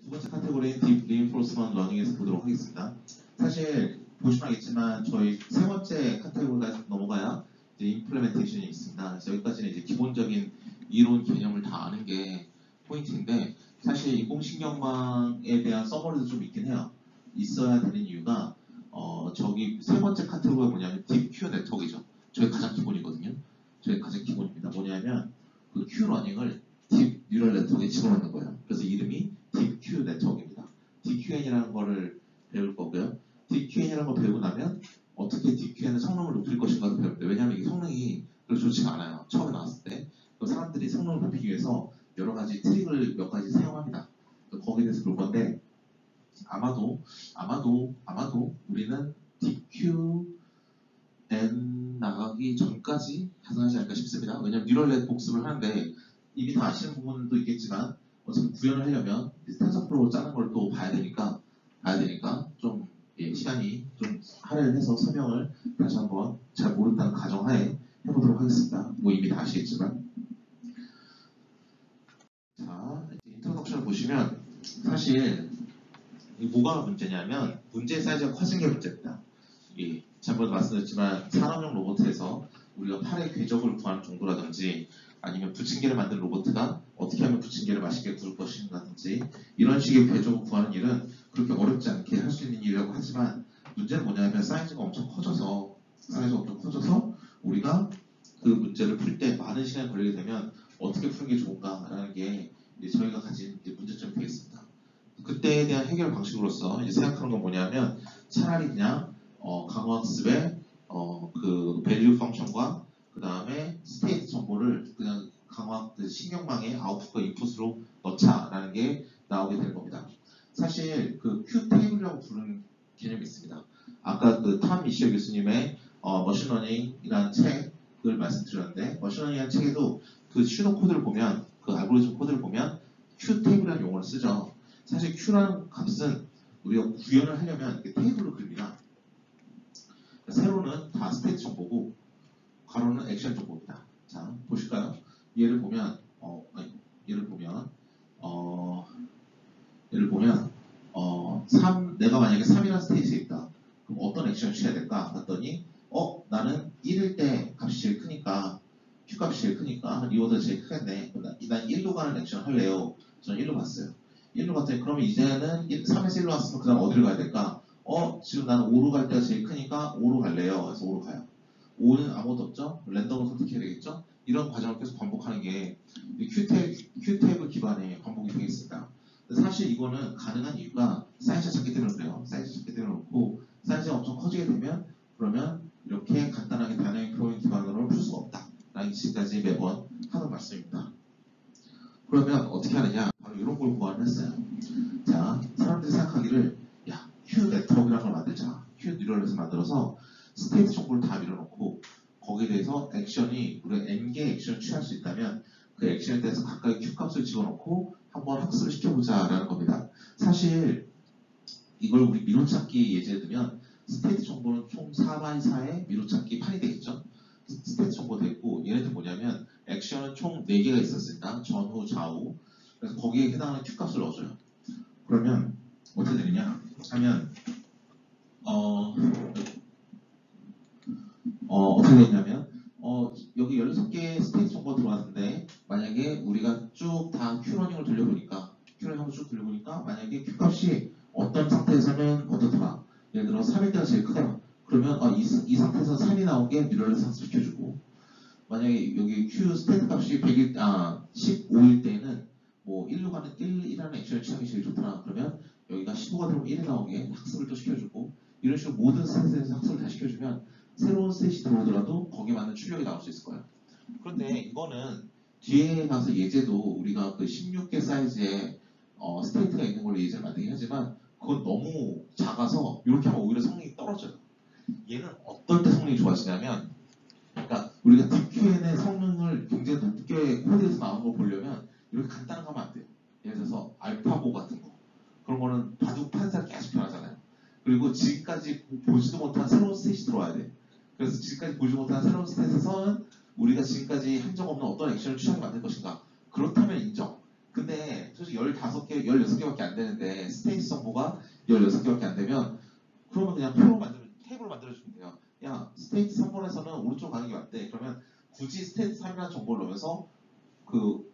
두 번째 카테고리는 딥 리인포스먼트 러닝에서 보도록 하겠습니다. 사실 보시면 알겠지만 저희 세 번째 카테고리가 넘어가야 이제 임플레멘테이션이 있습니다. 그래서 여기까지는 이제 기본적인 이론 개념을 다 아는 게 포인트인데, 사실 인공신경망에 대한 서머리도 좀 있긴 해요. 있어야 되는 이유가 저기 세 번째 카테고리가 뭐냐면 딥 큐 네트워크이죠. 저게 가장 기본이거든요. 저게 가장 기본입니다. 뭐냐면 그 큐 러닝을 딥 뉴럴 네트워크에 집어넣는 거예요. 그래서 이름이 딥 큐 네트워크입니다. DQN이라는 거를 배울 거고요. DQN이라는 걸 배우고 나면 어떻게 DQN의 성능을 높일 것인가를 배웁니다. 왜냐하면 이 성능이 그렇게 좋지가 않아요. 처음에 나왔을 때. 사람들이 성능을 높이기 위해서 여러 가지 트릭을 몇 가지 사용합니다. 거기에 대해서 볼 건데, 아마도 우리는 DQN 나가기 전까지 가능하지 않을까 싶습니다. 왜냐하면 뉴럴넷 복습을 하는데 이미 다 아시는 부분도 있겠지만 어차피 구현을 하려면 텐서플로우 짜는 걸 또 봐야 되니까 좀 시간이 좀 할애를 해서 설명을 다시 한번 잘 모른다는 가정하에 해보도록 하겠습니다. 뭐 이미 다 아시겠지만. 자, 인트로덕션을 보시면 사실 뭐가 문제냐면 문제의 사이즈가 커진 게 문제입니다. 전번에 말씀드렸지만 산업용 로봇에서 우리가 팔의 궤적을 구하는 정도라든지 아니면 부침개를 만든 로봇가 어떻게 하면 부침개를 맛있게 구울 것인가든지 이런 식의 궤적을 구하는 일은 그렇게 어렵지 않게 할 수 있는 일이라고 하지만, 문제는 뭐냐면 사이즈가 엄청 커져서 우리가 그 문제를 풀 때 많은 시간이 걸리게 되면 어떻게 푸는 게 좋은가라는 게 저희가 가진 문제점이 되겠습니다. 그때에 대한 해결 방식으로서 생각하는 건 뭐냐면, 차라리 그냥 강화학습의 그 밸류 펑션과 그 다음에 스테이트 정보를 그냥 그 신경망의 아웃풋과 인풋으로 넣자라는 게 나오게 될 겁니다. 사실 그 Q 테이블이라고 부르는 개념이 있습니다. 아까 그 탐 미시어 교수님의 머신러닝이라는 책을 말씀드렸는데, 머신러닝이라는 책에도 그 슈도 코드를 보면, 그 알고리즘 코드를 보면 Q 테이블이라는 용어를 쓰죠. 사실 Q라는 값은 우리가 구현을 하려면 테이블로 그립니다. 세로는 다 스테이트 정보고 가로는 액션 정보입니다. 자, 보실까요? 예를 보면 내가 만약에 3이라는 스테이트에 있다. 그럼 어떤 액션을 취해야 될까? 봤더니 나는 1일 때 값이 제일 크니까 Q 값이 제일 크니까 리워드가 제일 크겠네. 난 1로 가는 액션 할래요. 저는 1로 갔어요. 1로 갔더니 그러면 이제는 3에서 1로 왔으면 그 다음 어디로 가야 될까? 지금 나는 5로 갈 때가 제일 크니까 5로 갈래요. 그래서 5로 가요. 5는 아무것도 없죠? 랜덤으로 선택해야 되겠죠? 이런 과정을 계속 반복하는 게 Q테이블 기반의 반복이 되겠습니다. 사실 이거는 가능한 이유가 사이즈가 작기 때문에 그래요. 사이즈가 작기 때문에 그렇고, 사이즈가 엄청 커지게 되면 그러면 이렇게 간단하게 다이내믹 프로그래밍 기반으로 풀 수가 없다. 라는 지금까지 매번 하는 말씀입니다. 그러면 어떻게 하느냐? 바로 이런 걸 고안을 했어요. 자, 사람들이 생각하기를 Q 네트워크라는 걸 만들자. Q 뉴럴넷을 만들어서 스테이트 정보를 다 밀어넣고 거기에 대해서 액션이 우리가 n개의 액션을 취할 수 있다면 그 액션에 대해서 각각의 Q 값을 집어넣고 한번 학습을 시켜보자라는 겁니다. 사실 이걸 우리 미로찾기 예제에 들면 스테이트 정보는 총 4x4의 미로찾기 판이 되겠죠. 스테이트 정보도 있고, 얘네들 뭐냐면 액션은 총 4개가 있었으니까 전후, 좌우. 그래서 거기에 해당하는 Q 값을 넣어줘요. 그러면 어떻게 되느냐 하면 어떻게 되냐면 여기 16개의 스테이트 정보가 들어왔는데, 만약에 우리가 쭉 다 Q러닝을 돌려보니까 만약에 Q 값이 어떤 상태에서는 어떻더라. 예를 들어 3일 때가 제일 크더라. 그러면 이 상태에서 3이 나온 게 뉴럴넷 학습시켜주고, 만약에 여기 Q 스테이트 값이 15일 때는 뭐 1이라는 액션을 취하기 제일 좋더라. 그러면 여기가 15가 들어오면 1이 나오게 학습을 또 시켜주고, 이런 식으로 모든 스테이트에서 학습을 다 시켜주면 새로운 스테이트 들어오더라도 거기에 맞는 출력이 나올 수 있을 거예요. 그런데 이거는 뒤에 가서 예제도 우리가 그 16개 사이즈의 스테이트가 있는 걸로 예제를 만들긴 하지만 그건 너무 작아서 이렇게 하면 오히려 성능이 떨어져요. 얘는 어떨 때 성능이 좋아지냐면, 그러니까 우리가 DQN의 성능을 굉장히 높게 코드에서 나온 걸 보려면 이렇게 간단한 거 하면 안 돼요. 예를 들어서 알파고 같은 거, 그런 거는 바둑 판사를 계속 변하잖아요. 그리고 지금까지 보지도 못한 새로운 스테이지 들어와야 돼. 그래서 지금까지 보지 못한 새로운 스테이지에서는 우리가 지금까지 한 적 없는 어떤 액션을 취하게 만들 것인가. 그렇다면 인정. 근데 솔직히 15개, 16개밖에 안 되는데 스테이트 정보가 16개밖에 안 되면 그러면 그냥 테이블을 만들어주면 돼요. 야, 스테이트 3번에서는 오른쪽 가격이 왔대. 그러면 굳이 스테이트 3이라는 정보를 넣으면서 그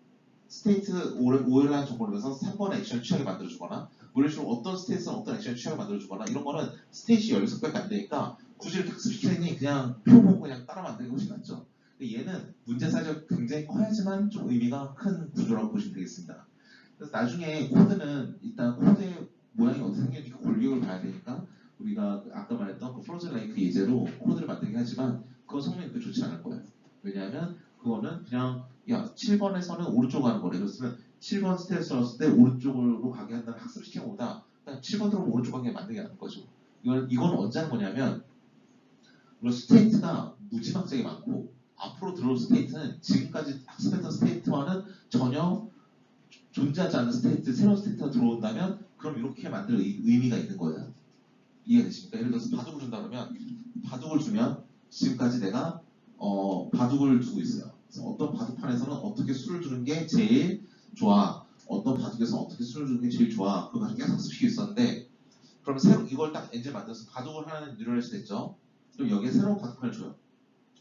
스테이트 5라는 정보를 넣으면서 3번의 액션을 취하게 만들어주거나 뭐 이런 식으로 어떤 스테이트는 어떤 액션을 취하게 만들어주거나 이런 거는 스테이트 16개밖에 안 되니까 굳이 이렇게 학습시키니 그냥 표 보고 그냥 따라 만드는 게 훨씬 낫죠. 얘는 문제 사이즈가 굉장히 커야지만 좀 의미가 큰 구조라고 보시면 되겠습니다. 그래서 나중에 코드는 일단 코드의 모양이 어떻게 생겼는지 골격을 봐야 되니까 우리가 아까 말했던 그 프로즌 레이크 예제로 코드를 만들긴 하지만 그건 성능이 그렇게 좋지 않을 거예요. 왜냐하면 그거는 그냥 야 7번에서는 오른쪽 가는 거래. 그랬으면 7번 스테이스 넣었을 때 오른쪽으로 가게 한다면 학습시키는 것보다 그냥 7번 들어오면 오른쪽 가게 만들게 하는 거죠. 이건 언제 하는 거냐면 물론 스테이트가 무지막지하게 많고 앞으로 들어올 스테이트는 지금까지 학습했던 스테이트와는 전혀 존재하지 않는 스테이트, 새로운 스테이트가 들어온다면 그럼 이렇게 만들 의미가 있는 거예요. 이해되십니까? 예를 들어서 바둑을 준다 그러면 바둑을 주면 지금까지 내가 바둑을 두고 있어요. 그래서 어떤 바둑판에서는 어떻게 수를 주는 게 제일 좋아. 어떤 바둑에서 어떻게 수를 주는 게 제일 좋아. 그걸 가지고 계속 학습시키고 있었는데 그럼 새로 이걸 딱 엔진 만들어서 바둑을 하는 뉴럴넷이 됐죠. 그럼 여기에 새로운 바둑판을 줘요.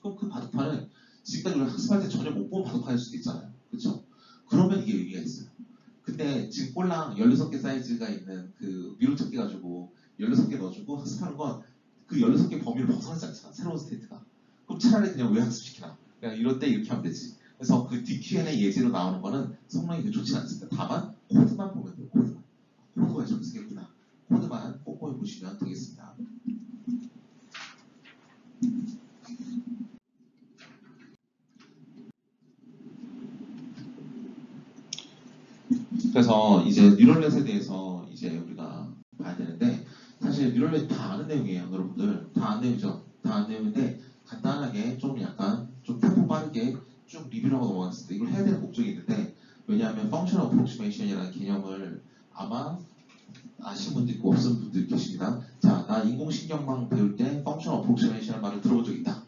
그럼 그 바둑판은 지금까지 우리가 학습할 때 전혀 못 본 바둑판일 수도 있잖아요. 그렇죠? 그러면 이게 의미가 있어요. 근데 지금 꼴랑 16개 사이즈가 있는 그 미로찾기 가지고 16개 넣어주고 학습하는 건 그 16개 범위를 벗어나지 않잖아. 새로운 스테이트가. 그럼 차라리 그냥 왜 학습시키나. 그냥 이럴 때 이렇게 하면 되지. 그래서 그 DQN의 예제로 나오는 거는 성능이 좋지 않습니다. 다만 코드만 보면 돼요. 코드만. 코드가 저렇게 생겼구나. 코드만 꼼꼼히 보시면 되겠습니다. 그래서 이제 뉴럴넷에 대해서 이제 우리가 봐야 되는데 사실 뉴럴넷 다 아는 내용이에요, 여러분들. 다 아는 내용이죠. 다 아는 내용인데 간단하게 좀 약간 좀 템포 빠르게 쭉 리뷰를 하고 넘어갔을 때 이걸 해야 되는 목적이 있는데 왜냐하면 펑셔널 어프로크시메이션이라는 개념을 아마 아시는 분도 있고 없는 분도 계십니다. 자, 나 인공신경망 배울 때 펑셔널 어프로크시메이션이라는 말을 들어본 적 있다.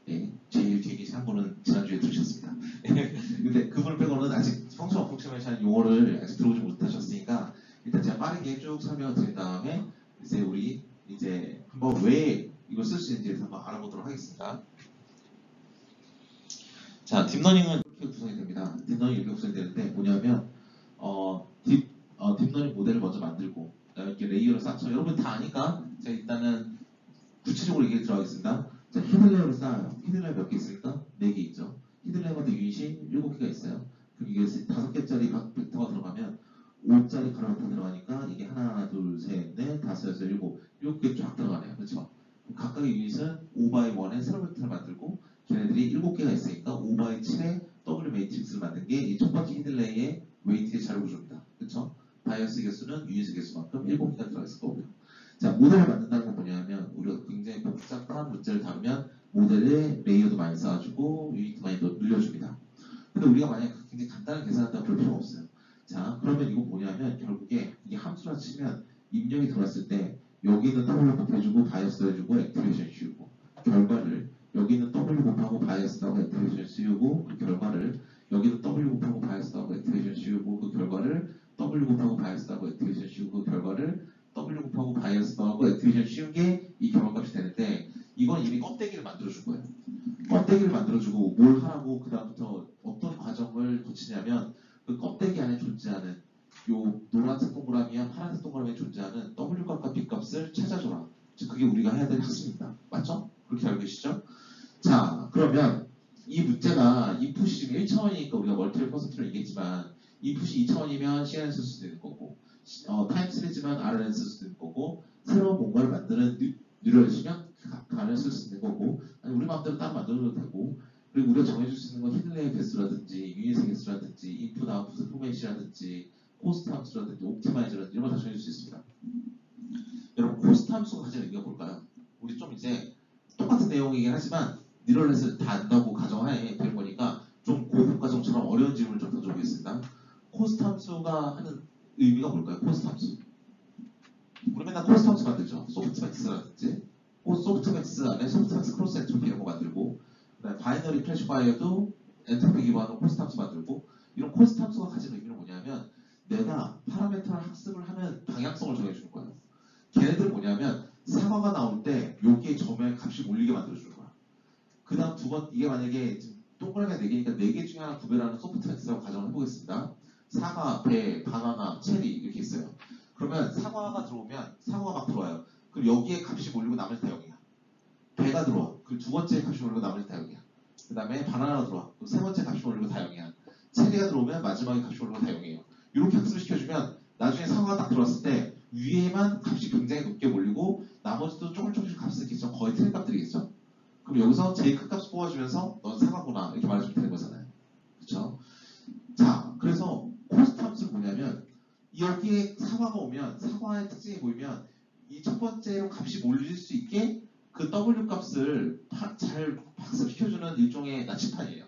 네, 제일 계기신 한 분은 지난주에 들으셨습니다. 근데 그분 빼고는 아직 펑션 어프로크시메이션 용어를 아직 들어보지 못하셨으니까 일단 제가 빠르게 쭉 설명을 드린 다음에 이제 우리 이제 한번 왜 이걸 쓸 수 있는지 한번 알아보도록 하겠습니다. 자, 딥러닝은 이렇게 구성이 됩니다. 딥러닝이 이렇게 구성이 되는데 뭐냐면 딥러닝 모델을 먼저 만들고 그다음에 이렇게 레이어를 쌓죠. 여러분 다 아니까 제가 일단은 구체적으로 얘기 들어가겠습니다. 자, 히든레이어를 쌓아요. 히든레이어 몇 개 있습니까? 4개 있죠. 히든레이어마다 유닛이 7개가 있어요. 그럼 이게 5개짜리 각 벡터가 들어가면 5짜리 가로 벡터 들어가니까 이게 하나, 둘, 셋, 넷, 다섯, 여섯, 일곱 7개 쫙 들어가네요. 그렇죠? 각각의 유닛은 5x1의 세로 벡터를 만들고 걔네들이 7개가 있으니까 5x7의 W 매트릭스를 만든 게 이 첫 번째 히든레이어의 웨이트의 자료 구조입니다. 그렇죠? 바이어스 개수는 유닛의 개수만큼 7개가 들어있을 거고요. 자, 모델을 만든다는 건 뭐냐면 우리가 굉장히 복잡한 문제를 다루면 모델에 레이어도 많이 쌓아주고 유닛도 많이 늘려줍니다. 근데 우리가 만약에 굉장히 간단한 계산한다고 볼 필요가 없어요. 자, 그러면 이거 뭐냐면 결국에 이게 함수라 치면 입력이 들어왔을 때 여기 있는 W 곱해주고 바이어스 해주고 액티베이션 씌우고 결과를 여기 있는 W 곱하고 바이어스 하고 액티베이션 씌우고 그 결과를 여기 있는 W 곱하고 바이어스 하고 액티베이션 씌우고 그 결과를 W 곱하고 바이어스 하고 액티베이션 씌우고 그 결과를 W 곱하고 바이어스 하고 액티베이션 씌운 게 이 결과값이 되는데 이건 이미 껍데기를 만들어준 거예요. 껍데기를 만들어주고 뭘 하라고 그 다음부터 어떤 과정을 거치냐면 그 껍데기 안에 존재하는 요 노란색 동그라미와 파란색 동그라미에 존재하는 W값과 B값을 찾아줘라. 즉 그게 우리가 해야 될 학습입니다. 맞죠? 그렇게 알고 계시죠? 자, 그러면 이 문제가 인풋이 지금 1차원이니까 우리가 멀티플 퍼센트로 얘기했지만 인풋이 2차원이면 CNN 쓸 수도 있는 거고 타임 시리즈면 RNN 쓸 수도 있는 거고 새로운 뭔가를 만드는 뉴럴이시면 간을 쓸 수 있는 거고 아니 우리 마음대로 따로 만들어도 되고 그리고 우리가 정해줄 수 있는 건 히든레이어 개수라든지 유닛의 개수라든지 인풋 아웃풋 포맷이라든지 코스트 함수라든지 옵티마이저라든지 이런 걸 다 정해줄 수 있습니다. 여러분 코스트 함수가 가진 의미가 뭘까요? 우리 좀 이제 똑같은 내용이긴 하지만 뉴럴넷을 다 안다고 가정하에 될 거니까 좀 고급 과정처럼 어려운 질문을 좀 던져보겠습니다. 코스트 함수가 하는 의미가 뭘까요? 코스트 함수. 우리 맨날 코스트 함수 만들죠. 소프트맥스라든지 소프트맥스 안에 소프트맥스 크로스 엔트로피 이런 거 만들고 그다음에 바이너리 클래시파이어도 엔트로피 기반으로 코스트 함수 만들고 이런 코스트 함수가 가진 의미는 뭐냐면 올리게 만들어주는 거야. 그 다음 두 번, 이게 만약에 동그라미 4개니까 4개 중에 하나 구별하는 소프트맥스라고 가정을 해보겠습니다. 사과, 배, 바나나, 체리 이렇게 있어요. 그러면 사과가 들어오면 사과가 막 들어와요. 그럼 여기에 값이 몰리고 나머지 다 0이야. 배가 들어와. 그럼 두 번째 값이 몰리고 나머지 다 0이야. 그 다음에 바나나가 들어와. 그럼 세 번째 값이 몰리고 다 0이야. 체리가 들어오면 마지막에 값이 몰리고 다 0이에요. 이렇게 학습을 시켜주면 나중에 사과가 딱 들어왔을 때 위에만 값이 굉장히 높게 몰리고 나머지도 조금씩 값을 있겠죠. 거의 틀린 값들이겠죠. 그럼 여기서 제일 큰 값을 뽑아주면서 넌 사과구나 이렇게 말해주면 되는 거잖아요. 그렇죠? 자, 그래서 코스트 함수는 뭐냐면 여기에 사과가 오면 사과의 특징이 보이면 이 첫 번째로 값이 몰릴 수 있게 그 W 값을 잘 학습시켜주는 일종의 나침판이에요.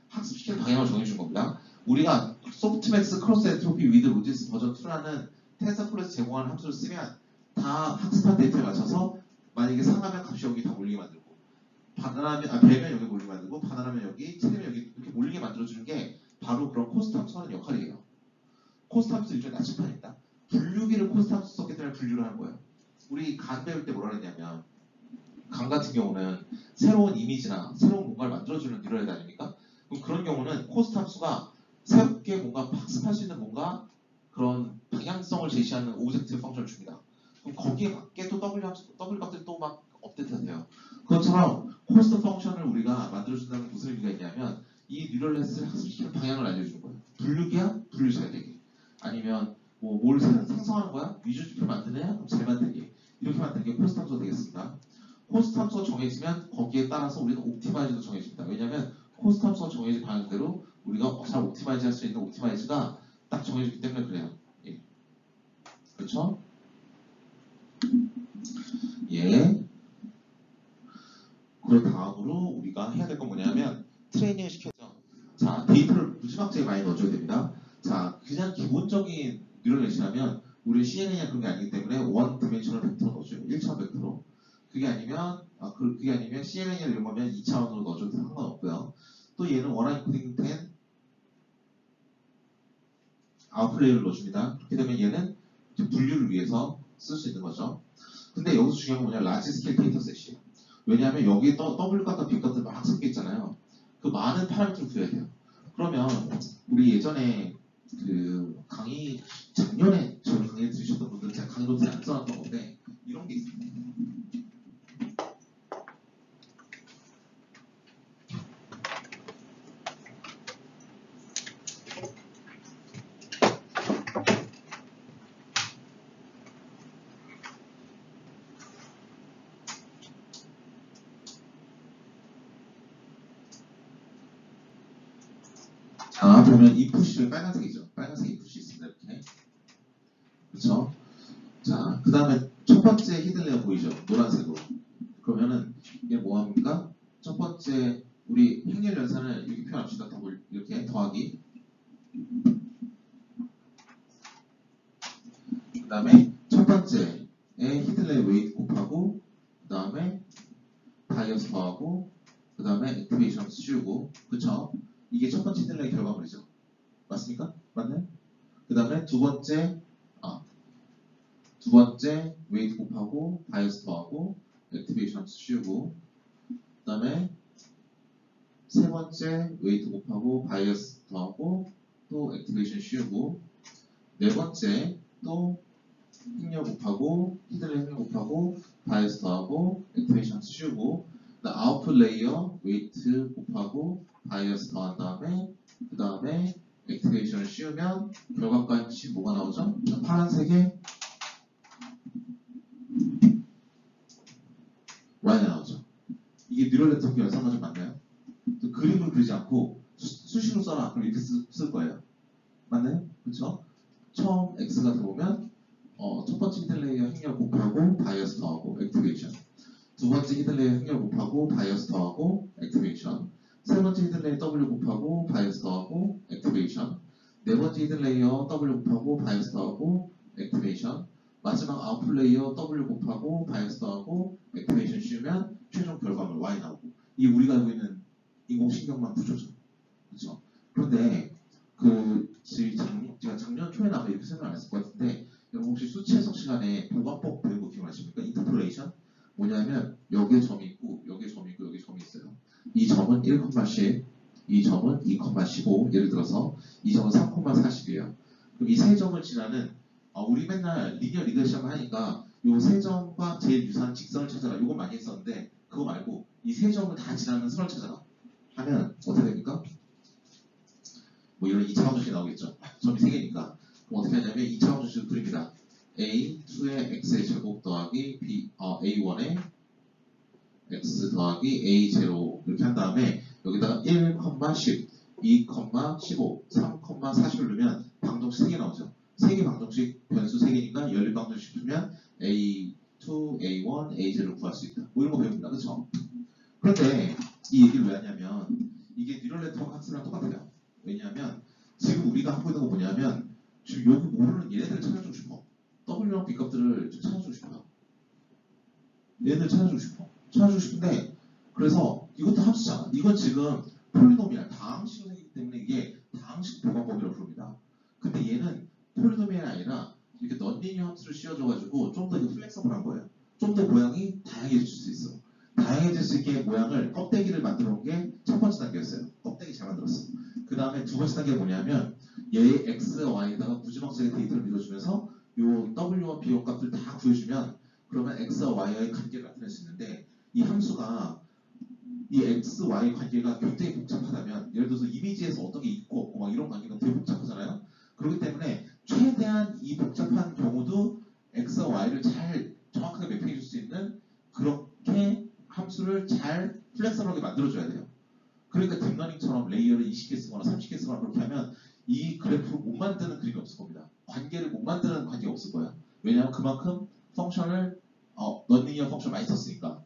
학습시키는 방향을 정해준 겁니다. 우리가 소프트맥스 크로스 엔트로피 위드 로지스 버전 2라는 텐서플러스 제공하는 함수를 쓰면 다 학습한 데이터에 맞춰서 만약에 상하면 값이 여기 다 몰리게 만들고 배면 여기 몰리게 만들고 바나나면 여기, 체리면 여기 이렇게 몰리게 만들어주는 게 바로 그런 코스트 함수 하는 역할이에요. 코스트 함수 일종의 나침판입니다. 분류기를 코스트 함수 썼기 때문에 분류를 하는 거예요. 우리 간 배울 때 뭐라 그랬냐면 간 같은 경우는 새로운 이미지나 새로운 뭔가를 만들어주는 뉴럴헤드 아닙니까? 그럼 그런 경우는 코스트 함수가 새롭게 뭔가 학습할 수 있는 뭔가 그런 방향성을 제시하는 오브젝트 펑션을 줍니다. 그럼 거기에 맞게 또 W 값들이 또 막 업데이트가 돼요. 그것처럼 코스트 펑션을 우리가 만들어준다는 무슨 의미가 있냐면 이 뉴럴넷을 학습시키는 방향을 알려주는 거예요. 분류기야? 분류 잘 되게. 아니면 뭘 생성하는 거야? 위주지표 만드냐? 그럼 잘 만들게. 이렇게 만드는 게 코스트 함수가 되겠습니다. 코스트 함수가 정해지면 거기에 따라서 우리가 옵티마이즈도 정해집니다. 왜냐하면 코스트 함수가 정해진 방향대로 우리가 잘 옵티마이즈 할 수 있는 옵티마이즈가 딱 정해졌기 때문에 그래요. 예. 그렇죠? 예. 그 다음으로 우리가 해야 될 건 뭐냐면 트레이닝을 시켜서 자 데이터를 무지막지하게 많이 넣어줘야 됩니다. 자 그냥 기본적인 뉴럴넷이라면 우리 CNN이 그런 게 아니기 때문에 원 디멘셔널 벡터로 넣어줘요. 1차원 벡터로. 그게 아니면 CNN이나 이런 거면 2차원으로 넣어줘도 상관없고요. 또 얘는 원하인 코딩 10 아웃플레이를 넣어줍니다. 그렇게 되면 얘는 분류를 위해서 쓸 수 있는 거죠. 근데 여기서 중요한 건 뭐냐 라지 스케일 데이터셋이에요. 왜냐하면 여기에 W 값과 B 값들 막 섞여 있잖아요. 그 많은 파라미터를 구해야 돼요. 그러면 우리 예전에 그 강의 작년에 저희 강의 들으셨던 분들 제가 강의 노트에 안 써놨던 건데 이런 게 있습니다. 자, 보면 이푸시 빨간색이죠. 빨간색 이푸시 있습니다. 이렇게. 그렇죠? 자, 그 다음에 첫 번째 히든레어 보이죠? 노란색으로. 그러면은 이게 뭐합니까? 첫 번째 우리 행렬 연산을 이렇게 표현합시다. 이렇게 더하기. 그 다음에 첫 번째에 히든레어 웨이트 곱하고 그 다음에 다이어스 더하고 그 다음에 액티베이션 씌우고 그쵸? 이게 첫 번째 히든레어 결과물이죠. 맞습니까? 맞나요? 그 다음에 두 번째 웨이트 곱하고 바이어스 더하고 액티베이션 씌우고 그 다음에 세 번째 웨이트 곱하고 바이어스 더하고 또 액티베이션 씌우고 네 번째 또 행렬 곱하고 히든레어 행렬 곱하고 바이어스 더하고 액티베이션 씌우고 아웃풋 레이어 웨이트 곱하고 바이어스 더한 다음에 그 다음에 액티베이션을 씌우면 결과값이 뭐가 나오죠? 파란색에 Y가 나오죠. 이게 뉴럴 네트워크 연산과 좀 맞나요? 그림을 그리지 않고 수식으로 써라. 그럼 이렇게 쓸 거예요. 맞나요? 그렇죠? 처음 X가 들어오면 첫 번째 히든 레이어 행렬 곱하고 바이어스 더하고 액티베이션 두 번째 히든 레이어 행렬 곱하고 바이어스 더하고 액티베이션 세 번째 히든 레이어 W 곱하고 바이어스 더하고 액티베이션 네 번째 히든 레이어 W 곱하고 바이어스 더하고 액티베이션 마지막 아웃풋 레이어 W 곱하고 바이어스 더하고 액티베이션 씌우면 최종 결과물 Y 나오고 이게 우리가 알고 있는 인공신경망 구조죠. 그렇죠? 그런데 제가 작년 초에 아마 이렇게 설명 안 했을 것 같은데 여러분 혹시 수치 해석 시간에 보관법 배운 거 기억나십니까? 인터폴레이션 뭐냐면 여기에 점이 있고 2,10, 이 점은 2,15. 예를 들어서 이 점은 3,40이에요. 그럼 이 세 점을 지나는 우리 맨날 리니어 리그레션 하니까 요 세 점과 제일 유사한 직선을 찾아라. 이거 많이 했었는데 그거 말고 이 세 점을 다 지나는 선을 찾아라. 하면 어떻게 됩니까? 뭐 이런 2차 방정식이 나오겠죠. 점이 3개니까. 그럼 어떻게 하냐면 2차 방정식을 그립니다. A2의 x의 제곱 더하기 A1의 x 더하기 A0 이렇게 한 다음에 여기다가 1, 10, 2, 15, 3, 40을 넣으면 방정식 3개 나오죠. 3개 방정식 변수 3개니까 연립 방정식 풀면 A2, A1, A0를 구할 수 있다. 뭐 이런 거 배웁니다. 그쵸? 그런데 이 얘기를 왜 하냐면 이게 뉴럴 네트워크 학습이랑 똑같아요. 왜냐하면 지금 우리가 하고 있는 거 뭐냐면 지금 여기 모르는 얘네들을 찾아주고 싶어. W랑 B값들을 좀 찾아주고 싶어요. 얘네들 찾아주고 싶은데 그래서 이것도 함수잖아. 이건 지금 폴리노미알 다항식으로 생기기 때문에 이게 다항식 보관법이라고 부릅니다. 근데 얘는 폴리노미알이 아니라 이렇게 넌리니어 함수를 씌워줘가지고 좀 더 플렉서블한 거예요. 좀 더 모양이 다양해질 수 있어. 다양해질 수 있게 모양을 껍데기를 만들어 놓은 게 첫 번째 단계였어요. 껍데기 잘 만들었어. 그 다음에 두 번째 단계가 뭐냐면 얘의 x와 y에다가 무지막지하게 데이터를 밀어주면서 요 w와 b 값들 다 구해주면 그러면 x와 y의 관계를 나타낼 수 있는데 이 함수가 이 x, y 관계가 굉장히 복잡하다면 예를 들어서 이미지에서 어떤 게 있고 없고 막 이런 관계가 되게 복잡하잖아요. 그렇기 때문에 최대한 이 복잡한 경우도 x와 y를 잘 정확하게 매핑해 줄 수 있는 그렇게 함수를 잘 플렉서블하게 만들어줘야 돼요. 그러니까 딥러닝처럼 레이어를 20개 쓰거나 30개 쓰거나 그렇게 하면 이 그래프를 못 만드는 그림이 없을 겁니다. 관계를 못 만드는 관계가 없을 거야. 왜냐하면 그만큼 펑션을 넌리니어 펑션 많이 썼으니까.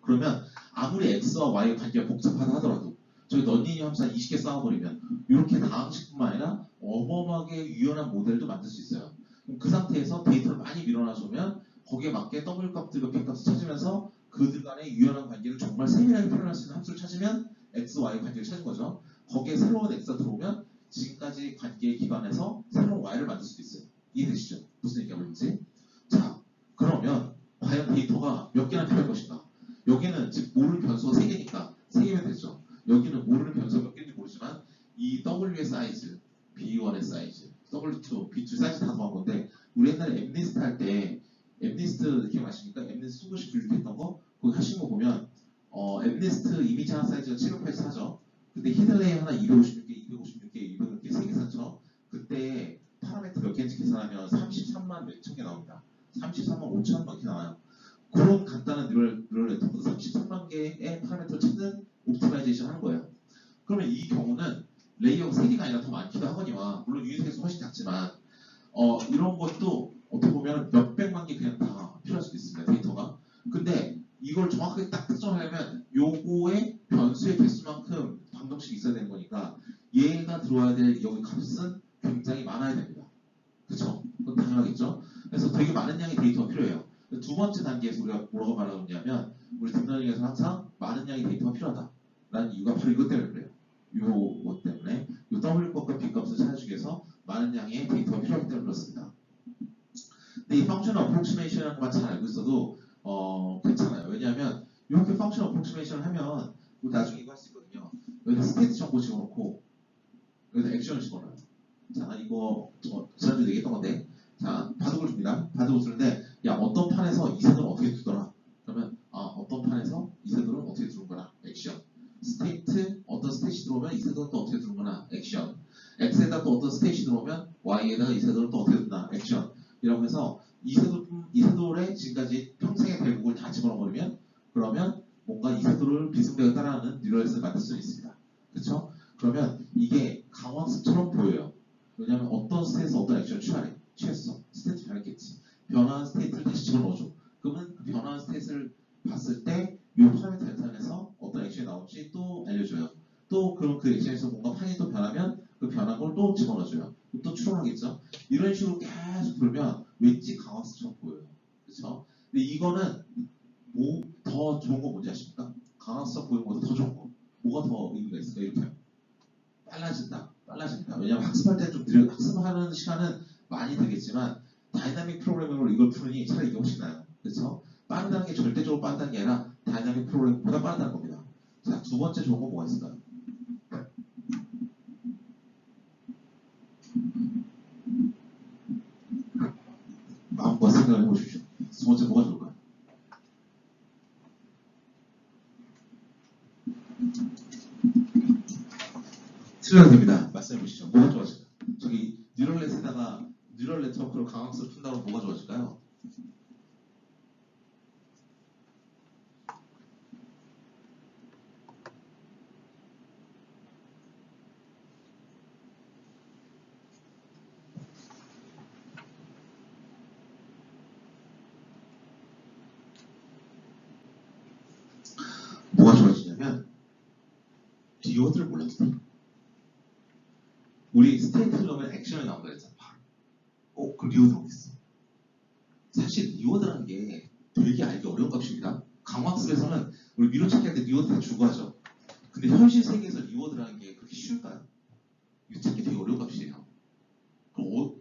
그러면 아무리 x와 y의 관계가 복잡하다 하더라도 저희 넌리니어 함수 한 20개 쌓아버리면 이렇게 다항식뿐만 아니라 어마어마하게 유연한 모델도 만들 수 있어요. 그럼 그 상태에서 데이터를 많이 밀어놔주면 거기에 맞게 W 값들과 B 값을 찾으면서 그들 간의 유연한 관계를 정말 세밀하게 표현할 수 있는 함수를 찾으면 x, y 관계를 찾은 거죠. 거기에 새로운 x가 들어오면 지금까지 관계에 기반해서 새로운 y를 만들 수도 있어요. 이해되시죠? 무슨 얘기가 뭔지? 자, 그러면 과연 데이터가 몇 개나 필요할 것인가? 여기는 즉 모르는 변수가 3개니까 3개면 되죠. 여기는 모르는 변수가 몇 개인지 모르지만 이 W의 사이즈, B1의 사이즈, W2, B2 사이즈 다 더한 건데 우리 옛날에 엠리스트 할 때 엠리스트 기억나십니까? 엠리스트 수고식 분류했던 거 거기 하신 거 보면 엠리스트 이미지 하나 사이즈가 784죠. 근데 히든레이어 하나 256개, 256개, 200개 3개 샀죠. 그때 파라미터 몇 개인지 계산하면 33만 몇천 개 나옵니다. 33만 5천 만 개 나와요. 그런 간단한 뉴럴 네트워크 33만 개의 파라미터를 찾는 옵티마이제이션 하는 거예요. 그러면 이 경우는 레이어가 3개가 아니라 더 많기도 하거니와 물론 유니스에서 훨씬 작지만 이런 것도 어떻게 보면 몇백만 개 그냥 다 필요할 수도 있습니다. 데이터가. 근데 이걸 정확하게 딱 특정하려면 요거의 변수의 개수만큼 방정식이 있어야 되는 거니까 얘가 들어와야 될 여기 값은 굉장히 많아야 됩니다. 그쵸? 그건 당연하겠죠? 그래서 되게 많은 양의 데이터가 필요해요. 두 번째 단계에서 우리가 뭐라고 말하고 있냐면 우리 딥러닝에서 항상 많은 양의 데이터가 필요하다라는 이유가 바로 이것 때문에 그래요. 이것 때문에 이 W 값과 B 값을 찾아주기 위해서 많은 양의 데이터가 필요하기 때문에 그렇습니다. 근데 이 펑션 어프록시메이션이라는 것만 잘 알고 있어도 괜찮아요. 왜냐하면 이렇게 펑션 어프록시메이션을 하면 우리 나중에 이거 할 수 있거든요. 여기다 스테이트 정보 집어넣고 여기다 액션을 집어넣어요. 자, 이거 지난주에 얘기했던 건데 자, 바둑을 줍니다. 바둑을 주는데 야, 어떤 판에서 이 세돌은 어떻게 두더라? 그러면 어떤 판에서 이 세돌은 어떻게 두는 거나 액션. 스테이트, 어떤 스테이트 들어오면 이 세돌은 또 어떻게 두는 거나 액션. X에다 또 어떤 스테이트 들어오면 Y에다가 이 세돌은 또 어떻게 둔다 액션. 이라고 해서 이 세돌의 지금까지 평생의 대국을 다 집어넣어버리면 그러면 뭔가 이 세돌을 비승대가 따라하는 뉴럴넷을 만들 수 있습니다. 그렇죠? 그러면 이게 강원습처럼 보여요. 왜냐하면 어떤 스테이트에서 어떤 액션을 취했어. 스테이트 변했겠지. 변화한 스테이트를 다시 집어넣어줘. 그러면 그 변화한 스테이트를 봤을 때 이 파라미터 계산해서 어떤 액션이 나올지 또 알려줘요. 또 그럼 그 액션에서 뭔가 판이 또 변하면 그 변한 걸 또 집어넣어줘요. 또 추론하겠죠. 이런 식으로 계속 돌면 왠지 강학습처럼 보여요. 그렇죠? 근데 이거는 뭐 더 좋은 거 뭔지 아십니까? 강학습 보이는 것도 더 좋은 거. 뭐가 더 의미가 있을까? 이렇게 빨라집니다. 왜냐하면 학습할 때 좀 학습하는 시간은 많이 들겠지만 다이나믹 프로그래밍으로 이걸 푸느니 차라리 이게 훨씬 나아요. 그렇죠? 빠르다는 게 절대적으로 빠르다는 게 아니라 다이나믹 프로그래밍보다 빠르다는 겁니다. 자, 두 번째 좋은 거 뭐가 있을까요? 마음껏 생각을 해보십시오. 두 번째 뭐가 좋을까요? 틀려도 됩니다. 말씀해 보시죠. 뭐가 좋아질까요? 저기 뉴럴넷에다가 뉴럴 네트워크로 강학습을 푼다고 뭐가 좋아질까요? 뭐가 좋아지냐면 리워드를 몰라도 돼. 우리 스테이트를 넣으면 액션이 나온다 그랬잖아. 바로. 그 리워드 어디 있어? 사실 리워드라는 게 되게 알기 어려운 값입니다. 강학습에서는 우리 미로찾기 할 때 리워드 다 주고 하죠. 근데 현실 세계에서 리워드라는 게 그렇게 쉬울까요? 이거 찾기 되게 어려운 값이에요. 그럼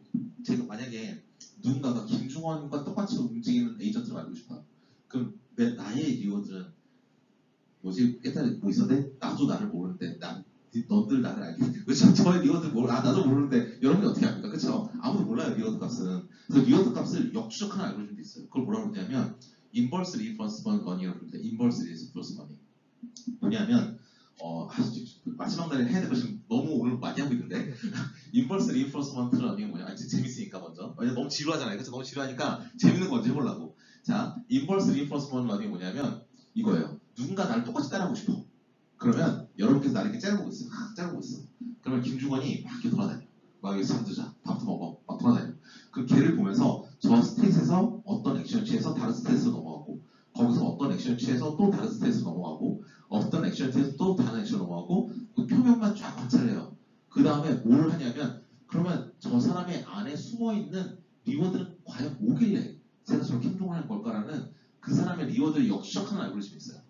제가 만약에 누군가가 김중원과 똑같이 움직이는 에이전트를 알고 싶다. 그럼 나의 리워드는 뭐지? 옛날에 뭐 있었대? 나도 나를 모르는데 너들 나를 알겠는데 그렇죠? 저의 리워드 나도 모르는데 여러분이 어떻게 합니까? 그렇죠? 아무도 몰라요 리워드 값은. 그래서 리워드 값을 역추적하는 알고리즘도 있어요. 그걸 뭐라고 그러냐면 인버스 리인포스먼트 러닝이라고 부릅니다. 인버스 리인포스먼트 러닝. 뭐냐면 마지막 날에 해야 될 거 지금 너무 오늘 많이 하고 있는데 인버스 리인포스먼트 러닝은 뭐냐? 재밌으니까 먼저. 너무 지루하잖아요. 그렇죠? 너무 지루하니까 재밌는 거 먼저 해보려고. 자, 인버스 리인포스먼트 러닝이 뭐냐면 이거예요. 누군가 나를 똑같이 따라하고 싶어. 그러면 여러분께서 나를 이렇게 째려보고 있어요. 째려보고 있어. 그러면 김중원이 막 이렇게 돌아다녀. 막 여기 잠드자. 밥도 먹어. 막 돌아다녀. 그 걔를 보면서 저 스테이트에서 어떤 액션을 취해서 다른 스테이트로 넘어가고 거기서 어떤 액션을 취해서 또 다른 스테이트로 넘어가고 어떤 액션을 취해서 또 다른 액션으로 넘어가고 그 표면만 쫙 관찰해요. 그 다음에 뭘 하냐면 그러면 저 사람의 안에 숨어있는 리워드는 과연 뭐길래 제가 저렇게 행동하는 걸까라는 그 사람의 리워드를 역추적하는 알고리즘이 있어요.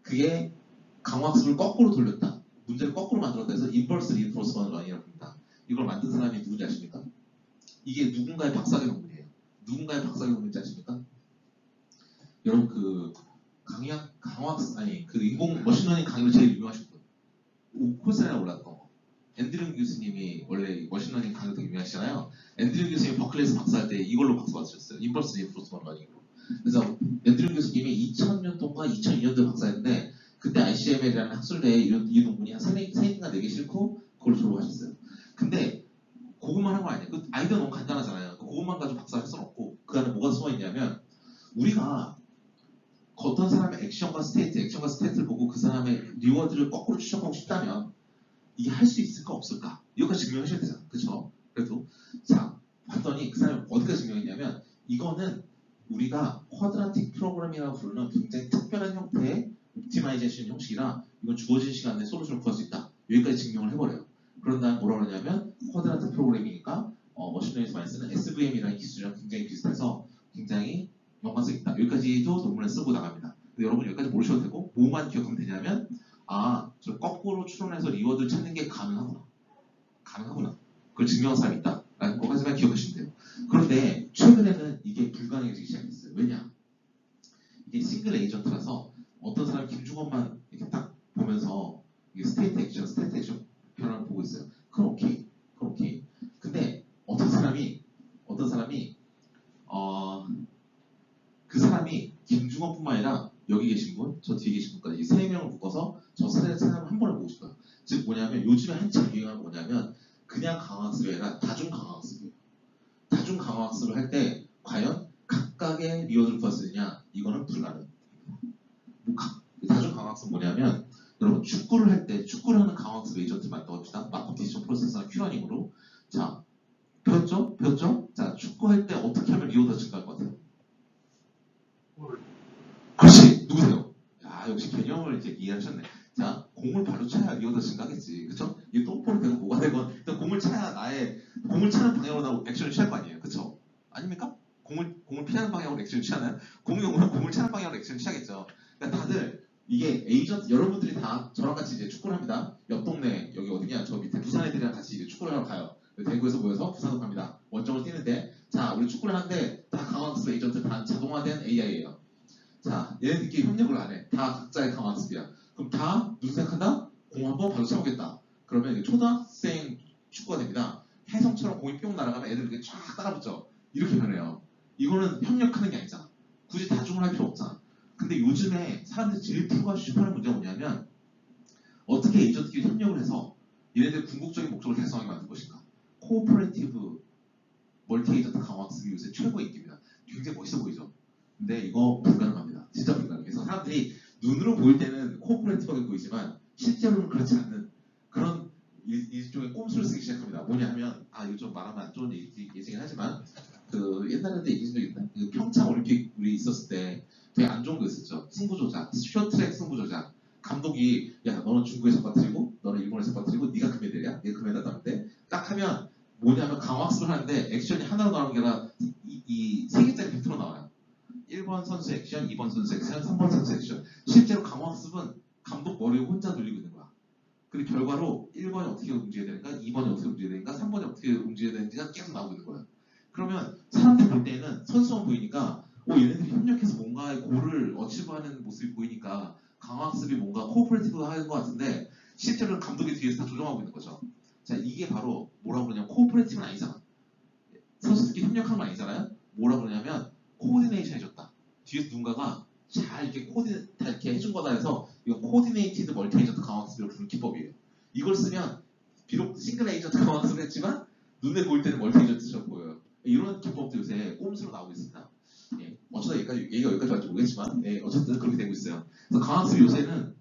그게 강화학습을 거꾸로 돌렸다. 문제를 거꾸로 만들었다 해서 인버스 리인포스먼트 러닝이라고 합니다. 이걸 만든 사람이 누군지 아십니까? 이게 누군가의 박사학위 논문이에요. 누군가의 박사학위 논문인지 아십니까? 여러분 그 인공 머신러닝 강의로 제일 유명하신 분. 콜세나 올랐던 거. 앤드류 교수님이 원래 머신러닝 강의로 되게 유명하시잖아요. 앤드류 교수님이 버클리에서 박사할 때 이걸로 박사 받으셨어요. 인버스 리인포스먼트 러닝으로. 그래서 앤드류 교수님이 2000년도인가 2002년도에 박사했는데 그때 ICML이라는 학술대에 이 논문이 한 3개인가 4개 싣고 그걸 졸업하셨어요. 근데 그것만 한 거 아니에요. 그 아이디어 너무 간단하잖아요. 그것만 가지고 박사할 수는 없고 그 안에 뭐가 숨어있냐면 우리가 어떤 사람의 액션과 스테이트를 보고 그 사람의 리워드를 거꾸로 추적하고 싶다면 이게 할 수 있을까 없을까? 이거까지 증명하셔야 되잖아. 그쵸? 그래도 자 봤더니 그 사람이 어디까지 증명했냐면 이거는 우리가 쿼드라틱 프로그램이라고 부르는 굉장히 특별한 형태의 옵티마이제이션 형식이라 이건 주어진 시간 내에 솔루션을 구할 수 있다. 여기까지 증명을 해버려요. 그런 다음에 뭐라 그러냐면 쿼드라틱 프로그래밍이니까 머신러닝에서 많이 쓰는 SVM이라는 기술이랑 굉장히 비슷해서 굉장히 연관성 있다. 여기까지도 논문에 쓰고 나갑니다. 근데 여러분 여기까지 모르셔도 되고 뭐만 기억하면 되냐면 저 거꾸로 추론해서 리워드를 찾는 게 가능하구나. 그걸 증명한 사람이 있다. 라는 것까지만 기억하시면 돼요. 그런데 최근에는 이게 불가능해지기 시작했어요. 왜냐? 이게 싱글 에이전트라서 어떤 사람이 김중원만 이렇게 딱 보면서 이게 스테이트 액션 변화를 보고 있어요. 그럼 오케이. 근데 어떤 사람이 그 사람이 김중원뿐만 아니라 여기 계신 분, 저 뒤에 계신 분까지 이 3명을 묶어서 저 사람을 한 번에 보고 싶어요. 즉 뭐냐면 요즘에 한참 유행하는 뭐냐면 그냥 강화학습이 아니라 다중 강화학습이에요. 다중 강화학습을 할 때 과연 각각의 리워드를 구할 수 있느냐? 이거는 불가능. 다중 강화학습은 뭐냐면 여러분 축구를 할 때 축구를 하는 강화학습 에이전트 만들어봅시다. 마커티션 프로세서나 큐러닝으로. 자 배웠죠? 자 축구할 때 어떻게 하면 리워드가 증가할 것 같아요? 그렇지. 누구세요? 야 역시 개념을 이제 이해하셨네. 자 공을 발로 차야 리워드가 증가하겠지. 그쵸? 이게 똥볼이 되고 뭐가 되건 일단 공을 차는 방향으로 액션을 취할 거 아니에요. 그쵸? 아닙니까? 공을 피하는 방향으로 액션을 취하나요? 공이 오면 공을 차는 방향으로 액션을 취하겠죠. 그러니까 다들 이게 에이전트 여러분들이 다 저랑 같이 이제 축구를 합니다. 옆 동네 여기 어디냐 저 밑에 부산 애들이랑 같이 이제 축구를 하러 가요. 대구에서 모여서 부산으로 갑니다. 원정을 뛰는데 자 우리 축구를 하는데 다 강화학습 에이전트 다 자동화된 AI예요. 자 얘네들끼리 협력을 안 해. 다 각자의 강화학습 공 한번 바로 차보겠다. 그러면 이게 초등학생 축구가 됩니다. 혜성처럼 공이 뿅 날아가면 애들 이렇게 쫙 따라붙죠. 이렇게 변해요. 이거는 협력하는 게 아니잖아. 굳이 다중을 할 필요 없잖아. 근데 요즘에 사람들이 제일 풀고 싶어하는 문제가 뭐냐면 어떻게 에이전트끼리 협력을 해서 얘네들 궁극적인 목적을 달성하게 만들 것인가. 코오퍼레이티브 멀티 에이전트 강화학습이 요새 최고의 인기입니다. 굉장히 멋있어 보이죠? 근데 이거 불가능합니다. 진짜 불가능해요. 그래서 사람들이 눈으로 보일 때는 코오퍼레이티브하게 보이지만 실제로는 그렇지 않는 그런 일종의 꼼수를 쓰기 시작합니다. 뭐냐 하면 이거 좀 말하면 안 좋은 얘기긴 하지만 그 옛날에도 얘기한 적 있나? 그 평창 올림픽 우리 있었을 때 되게 안 좋은 거 있었죠. 승부 조작, 쇼트트랙 승부 조작. 감독이 야 너는 중국에서 빠뜨리고 너는 일본에서 빠뜨리고 네가 금메달이야? 네가 금메달 나는데 딱 하면 뭐냐면 강화학습을 하는데 액션이 하나로 나오는 게 아니라 이 3개짜리 팩트로 나와요. 1번 선수 액션, 2번 선수 액션, 3번 선수 액션. 실제로 강화학습은 감독 머리에 혼자 돌리고 있는 거야. 그리고 결과로 1번이 어떻게 움직여야 되는가, 2번이 어떻게 움직여야 되는가, 3번이 어떻게 움직여야 되는지가 계속 나오고 있는 거예요. 그러면 사람들 볼 때는 선수만 보이니까 얘네들이 협력해서 뭔가의 골을 어치브하는 모습이 보이니까 강화학습이 뭔가 코오퍼레이티브 하는 것 같은데 실제로는 감독이 뒤에서 다 조정하고 있는 거죠. 자, 이게 바로 뭐라고 그러냐면 코오퍼레이티브는 아니잖아. 선수들끼리 협력한 건 아니잖아요. 뭐라고 그러냐면 코디네이션 해줬다. 뒤에서 누군가가 잘 이렇게 다 이렇게 해준 거다 해서 이거 코디네이티드 멀티 에이전트 강화학습이라고 부르는 기법이에요. 이걸 쓰면 비록 싱글 에이전트 강화학습을 했지만 눈에 보일 때는 멀티 에이전트처럼 보여요. 이런 기법도 요새 꼼수로 나오고 있습니다. 예, 어쩌다 얘기가 여기까지 왔지 모르겠지만 어쨌든 그렇게 되고 있어요. 그래서 강학습 요새는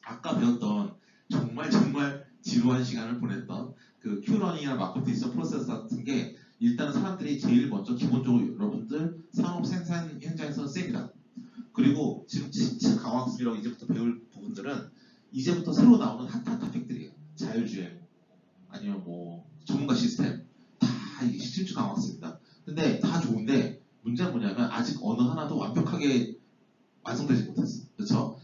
아까 배웠던 정말 지루한 시간을 보냈던 그 큐러닝이나 마크업 디지털 프로세스 같은 게 일단 사람들이 제일 먼저 기본적으로 여러분들 산업 생산 현장에서 씁니다. 그리고 지금 진짜 강학습이라고 이제부터 배울 부분들은 이제부터 새로 나오는 핫한 토픽들이에요. 자율주행 아니면 뭐 전문가 시스템 다 이게 실질 강학습입니다. 근데 다 좋은데 문제는 뭐냐면 아직 어느 하나도 완벽하게 완성되지 못했어. 그렇죠?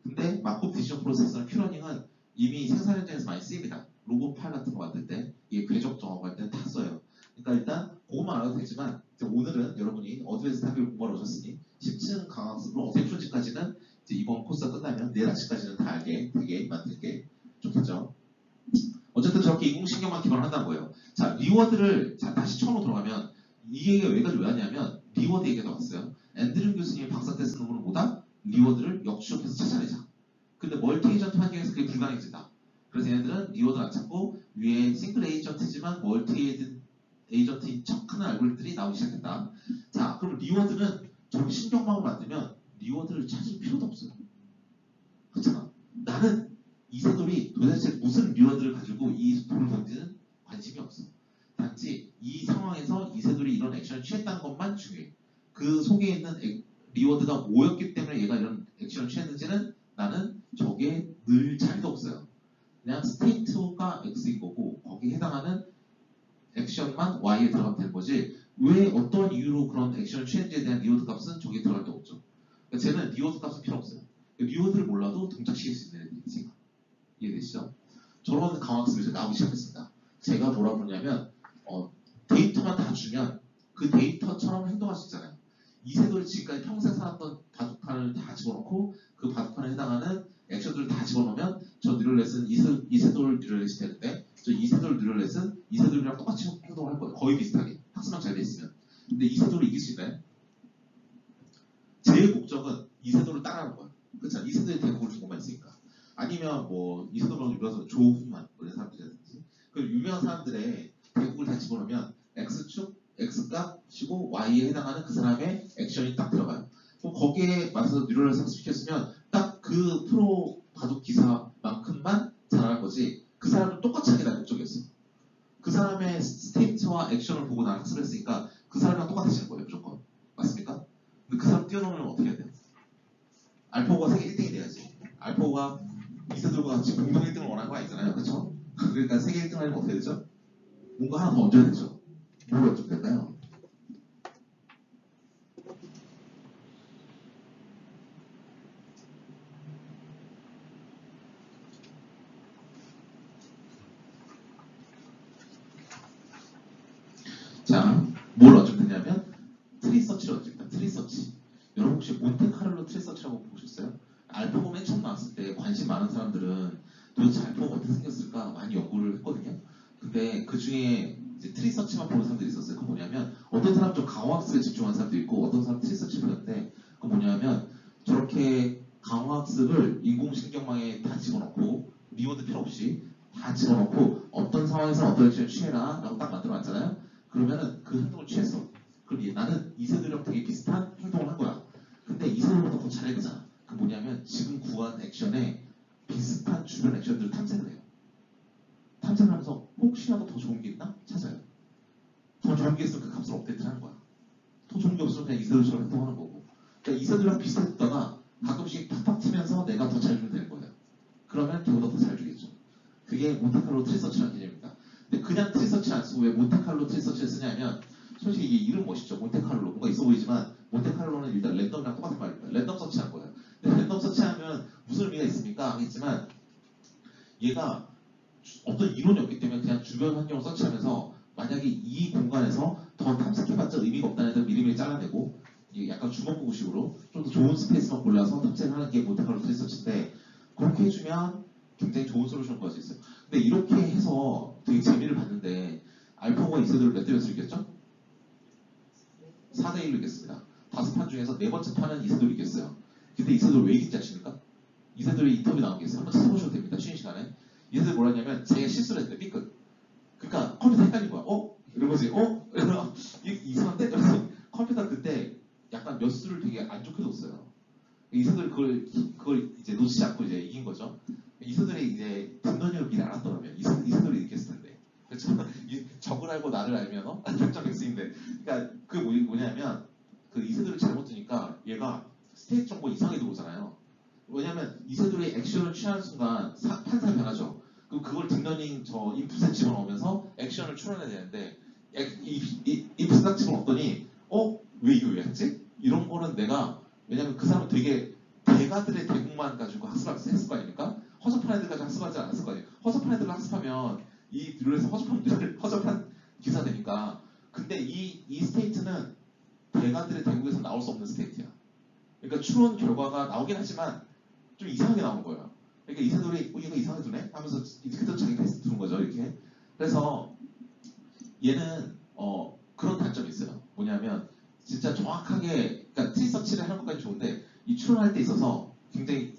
근데 마크업 디지션 프로세스나 큐러닝은 이미 생산 현장에서 많이 쓰입니다. 로봇 파일 같은 거 만들 때, 이게 궤적 정하고 할 때 다 써요. 그러니까 일단 그것만 알아도 되지만 오늘은 여러분이 어드밴스 학교를 공부하러 오셨으니 10층 강학습으로 어떻게 푸는지까지는 이번 코스가 끝나면 내일 아침까지는 다 알게 되게 만들게 좋겠죠. 어쨌든 저렇게 인공신경만 기반을 한다는 거예요. 자, 리워드를 다시 처음으로 돌아가면 이 얘기가 여기까지 왜 왔냐면 리워드 얘기가 나왔어요. 앤드류 교수님이 박사 때 쓴 논문은 뭐다? 리워드를 역추적해서 찾아내자. 근데 멀티 에이전트 환경에서 그게 불가능해진다. 그래서 얘네들은 리워드를 안 찾고 위에 싱글 에이전트지만 멀티 에이전트인 척하는 알고리즘들이 나오기 시작했다. 자, 그럼 리워드는 저렇게 신경망을 만들면 리워드를 찾을 필요도 없어요. 그렇잖아. 나는 이세돌이 도대체 무슨 리워드를 가지고 이 돌을 던지는 관심이 없어. 단지 이 상황에서 이세돌이 이런 액션을 취했다는 것만 중요해. 그 속에 있는 리워드가 뭐였기 때문에 얘가 이런 액션을 취했는지는 나는 저게 늘 자리도 없어요. 그냥 스테이트가 X인 거고 거기에 해당하는 액션만 Y에 들어가면 되는 거지 왜 어떤 이유로 그런 액션을 취했는지에 대한 리워드 값은 저기에 들어갈 데 없죠. 그러니까 쟤는 리워드 값은 필요 없어요. 리워드를 몰라도 동작시킬 수 있는 애들이 있으니까. 이해되시죠? 저런 강학습이 이제 나오기 시작했습니다. 제가 뭐라고 그러냐면 데이터만 다 주면 그 데이터처럼 행동할 수 있잖아요. 이세돌이 지금까지 평생 살았던 바둑판을 다 집어넣고 그 바둑판에 해당하는 액션들을 다 집어넣으면 저 뉴럴넷은 이세돌 뉴럴넷이 되는데 저 이세돌 뉴럴넷은 이세돌이랑 똑같이 행동을 할 거예요. 거의 비슷하게. 학습만 잘 돼 있으면. 근데 이세돌을 이길 수 있나요? 제 목적은 이세돌을 따라하는 거예요. 그렇죠? 이세돌이 대국을 준 것만 있으니까. 아니면 뭐 이세돌로 유명해서 조훈만 이런 사람들이라든지 그 유명한 사람들의 대국을 다 집어넣으면 X축, X값이고 Y에 해당하는 그 사람의 액션이 딱 들어가요. 그럼 거기에 맞춰서 뉴럴을 삭습시켰으면 딱 그 프로 바둑 기사만큼만 잘하는 거지 그 사람은 똑같이 하게 난 목적이었어. 그 사람의 스테이트와 액션을 보고 나는 학습을 했으니까 그 사람이랑 똑같아지는 거예요 무조건. 맞습니까? 근데 그 사람 뛰어넘으면 어떻게 해야 돼요? 알파고가 세계 1등이 돼야지. 알파고가 이세돌과 같이 공동 1등을 원하는 거 아니잖아요. 그렇죠? 그러니까 세계 1등 하려면 어떻게 되죠? 뭔가 하나 더 얹어야 되죠. 뭘 얹으면 될까요? 자, 뭘 얹으면 되냐면 트리서치를 얹습니다. 트리서치. 여러분 혹시 몬테카를로 트리서치라고 보셨어요? 알파고 맨 처음 나왔을 때 관심 많은 사람들은 도대체 알파고가 어떻게 생겼을까 많이 연구를 했거든요. 근데 그 중에 이제 트리서치만 보는 사람들이 있었어요. 그 뭐냐면 어떤 사람 좀 강화학습에 집중하는 사람도 있고 어떤 사람 트리서치 보는데 그 뭐냐면 저렇게 강화학습을 인공신경망에 다 집어넣고 리워드 필요 없이 다 집어넣고 어떤 상황에서 어떤 액션을 취해라 라고 딱 만들어놨잖아요. 그러면은 그 행동을 취했어. 그럼 나는 이세돌이랑 되게 비슷한 행동을 한 거야. 근데 이세돌보다 더 잘해 그잖아. 그 뭐냐면 지금 구한 액션에 비슷한 주변 액션들을 탐색을 해요. 탐색을 하면서 혹시라도 더 좋은 게 있나? 찾아요. 더 좋은 게 있으면 그 값을 업데이트 하는 거야. 더 좋은 게 없으면 그냥 이세돌처럼 행동하는 거고. 그러니까 이세돌이랑 비슷했다가 가끔씩 팍팍 튀면서 내가 더 잘 주면 되는 거예요. 그러면 걔보다 더 잘 주겠죠. 그게 몬테칼로 트리서치라는 개념입니다. 근데 그냥 트리서치 안 쓰고 왜 몬테칼로 트리서치를 쓰냐면 솔직히 이게 이름 멋있죠. 몬테칼로 뭔가 있어 보이지만 몬테칼로는 일단 랜덤이랑 똑같은 말입니다. 랜덤 서치한 거예요. 근데 랜덤 서치하면 무슨 의미가 있습니까? 하겠지만 얘가 어떤 이론이 없기 때문에 그냥 주변 환경을 서치하면서 만약에 이 공간에서 더 탐색해봤자 의미가 없다는 애들 미리미리 잘라내고 이게 약간 주먹구구식으로 좀 더 좋은 스페이스만 골라서 탐색을 하는 게 몬테칼로 트리서치인데 그렇게 해주면 굉장히 좋은 솔루션을 구할 수 있어요. 근데 이렇게 해서 되게 재미를 봤는데 알파고가 이세돌을 몇 대 몇으로 이겼죠? 4대 1로 이겼습니다. 5판 중에서 4번째 판은 이세돌이 이겼어요. 근데 이세돌 왜 이긴지 아십니까? 이세돌이 인터뷰 나온 게 있어요. 한번 찾아보셔도 됩니다. 쉬는 시간에. 이세돌이 뭐라 했냐면 제가 실수를 했대. 삐끗. 그러니까 컴퓨터 헷갈린 거야. 이러면서 이러면 이상한데? 그래서 컴퓨터 그때 약간 몇 수를 되게 안 좋게 뒀어요. 이세돌이 그걸 이제 놓치지 않고 이제 이긴 거죠. 이세돌이 이제 든든이를 미리 알았더라면 이세돌이 이겼을 텐데. 그렇죠? 적을 알고 나를 알면 결정 엑스인데. 그러니까 그 뭐냐면 그 이세돌이 잘못 두니까 얘가 스테이트 정보 이상하게 들어오잖아요. 왜냐면 이세돌이 액션을 취하는 순간 판사 변하죠. 그럼 그걸 딥러닝 저 인풋에 집어넣으면서 액션을 추론해야 되는데 인풋에 딱 집어넣었더니 왜 이거 왜 했지? 이런 거는 내가 왜냐면 그 사람은 되게 대가들의 대국만 가지고 학습을 했을 거 아닙니까? 허접한 애들까지 학습하지 않았을 거 아니에요. 허접한 애들을 학습하면 이 룰에서 허접한 기사 되니까. 근데 이 스테이트는 대가들의 대국에서 나올 수 없는 스테이트야. 그러니까 추론 결과가 나오긴 하지만 좀 이상하게 나오는 거예요. 그러니까 이세돌이 얘가 이상하게 두네? 하면서 그때도 자기 테스트 두는 거죠. 이렇게. 그래서 얘는 그런 단점이 있어요. 뭐냐면 진짜 정확하게 그러니까 트리서치를 하는 것까지 좋은데 이 추론할 때 있어서 굉장히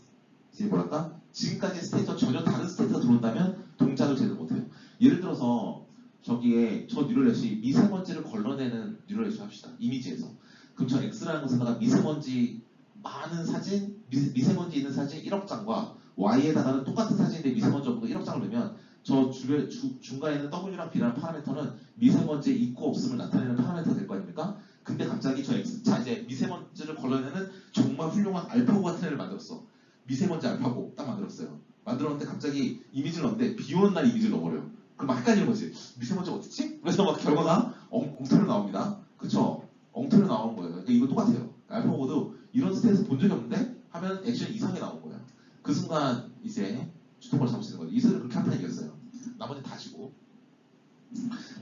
이제 뭐랄까 지금까지 스테이트와 전혀 다른 스테이트가 들어온다면 동작을 제대로 못해요. 예를 들어서 저기에 저 뉴럴넷이 미세먼지를 걸러내는 뉴럴넷을 합시다. 이미지에서. 그럼 저 X라는 것에다가 미세먼지 많은 사진, 미세먼지 있는 사진 1억 장과 Y에다가는 똑같은 사진인데 미세먼지 없는 거 1억 장을 넣으면 저 중간에 있는 W랑 B라는 파라미터는 미세먼지 있고 없음을 나타내는 파라미터가 될 거 아닙니까? 근데 갑자기 저 X, 자 이제 미세먼지를 걸러내는 정말 훌륭한 알파고 같은 애를 만들었어. 미세먼지 알파고 딱 만들었어요. 만들었는데 갑자기 이미지를 넣는데 비 오는 날 이미지를 넣어버려요. 그럼 막 헷갈리는 거지. 미세먼지가 어딨지? 그래서 막 결과가 엉터리로 나옵니다. 그쵸? 엉터리로 나오는 거예요. 그러니까 이거 똑같아요. 알파고도 이런 스테이스 본 적이 없는데 하면 액션이 이상하게 나온 거예요. 그 순간 이제 주통을 잡을 수 있는 거죠. 이슬을 그렇게 한 판 이겼어요. 나머지 다 지고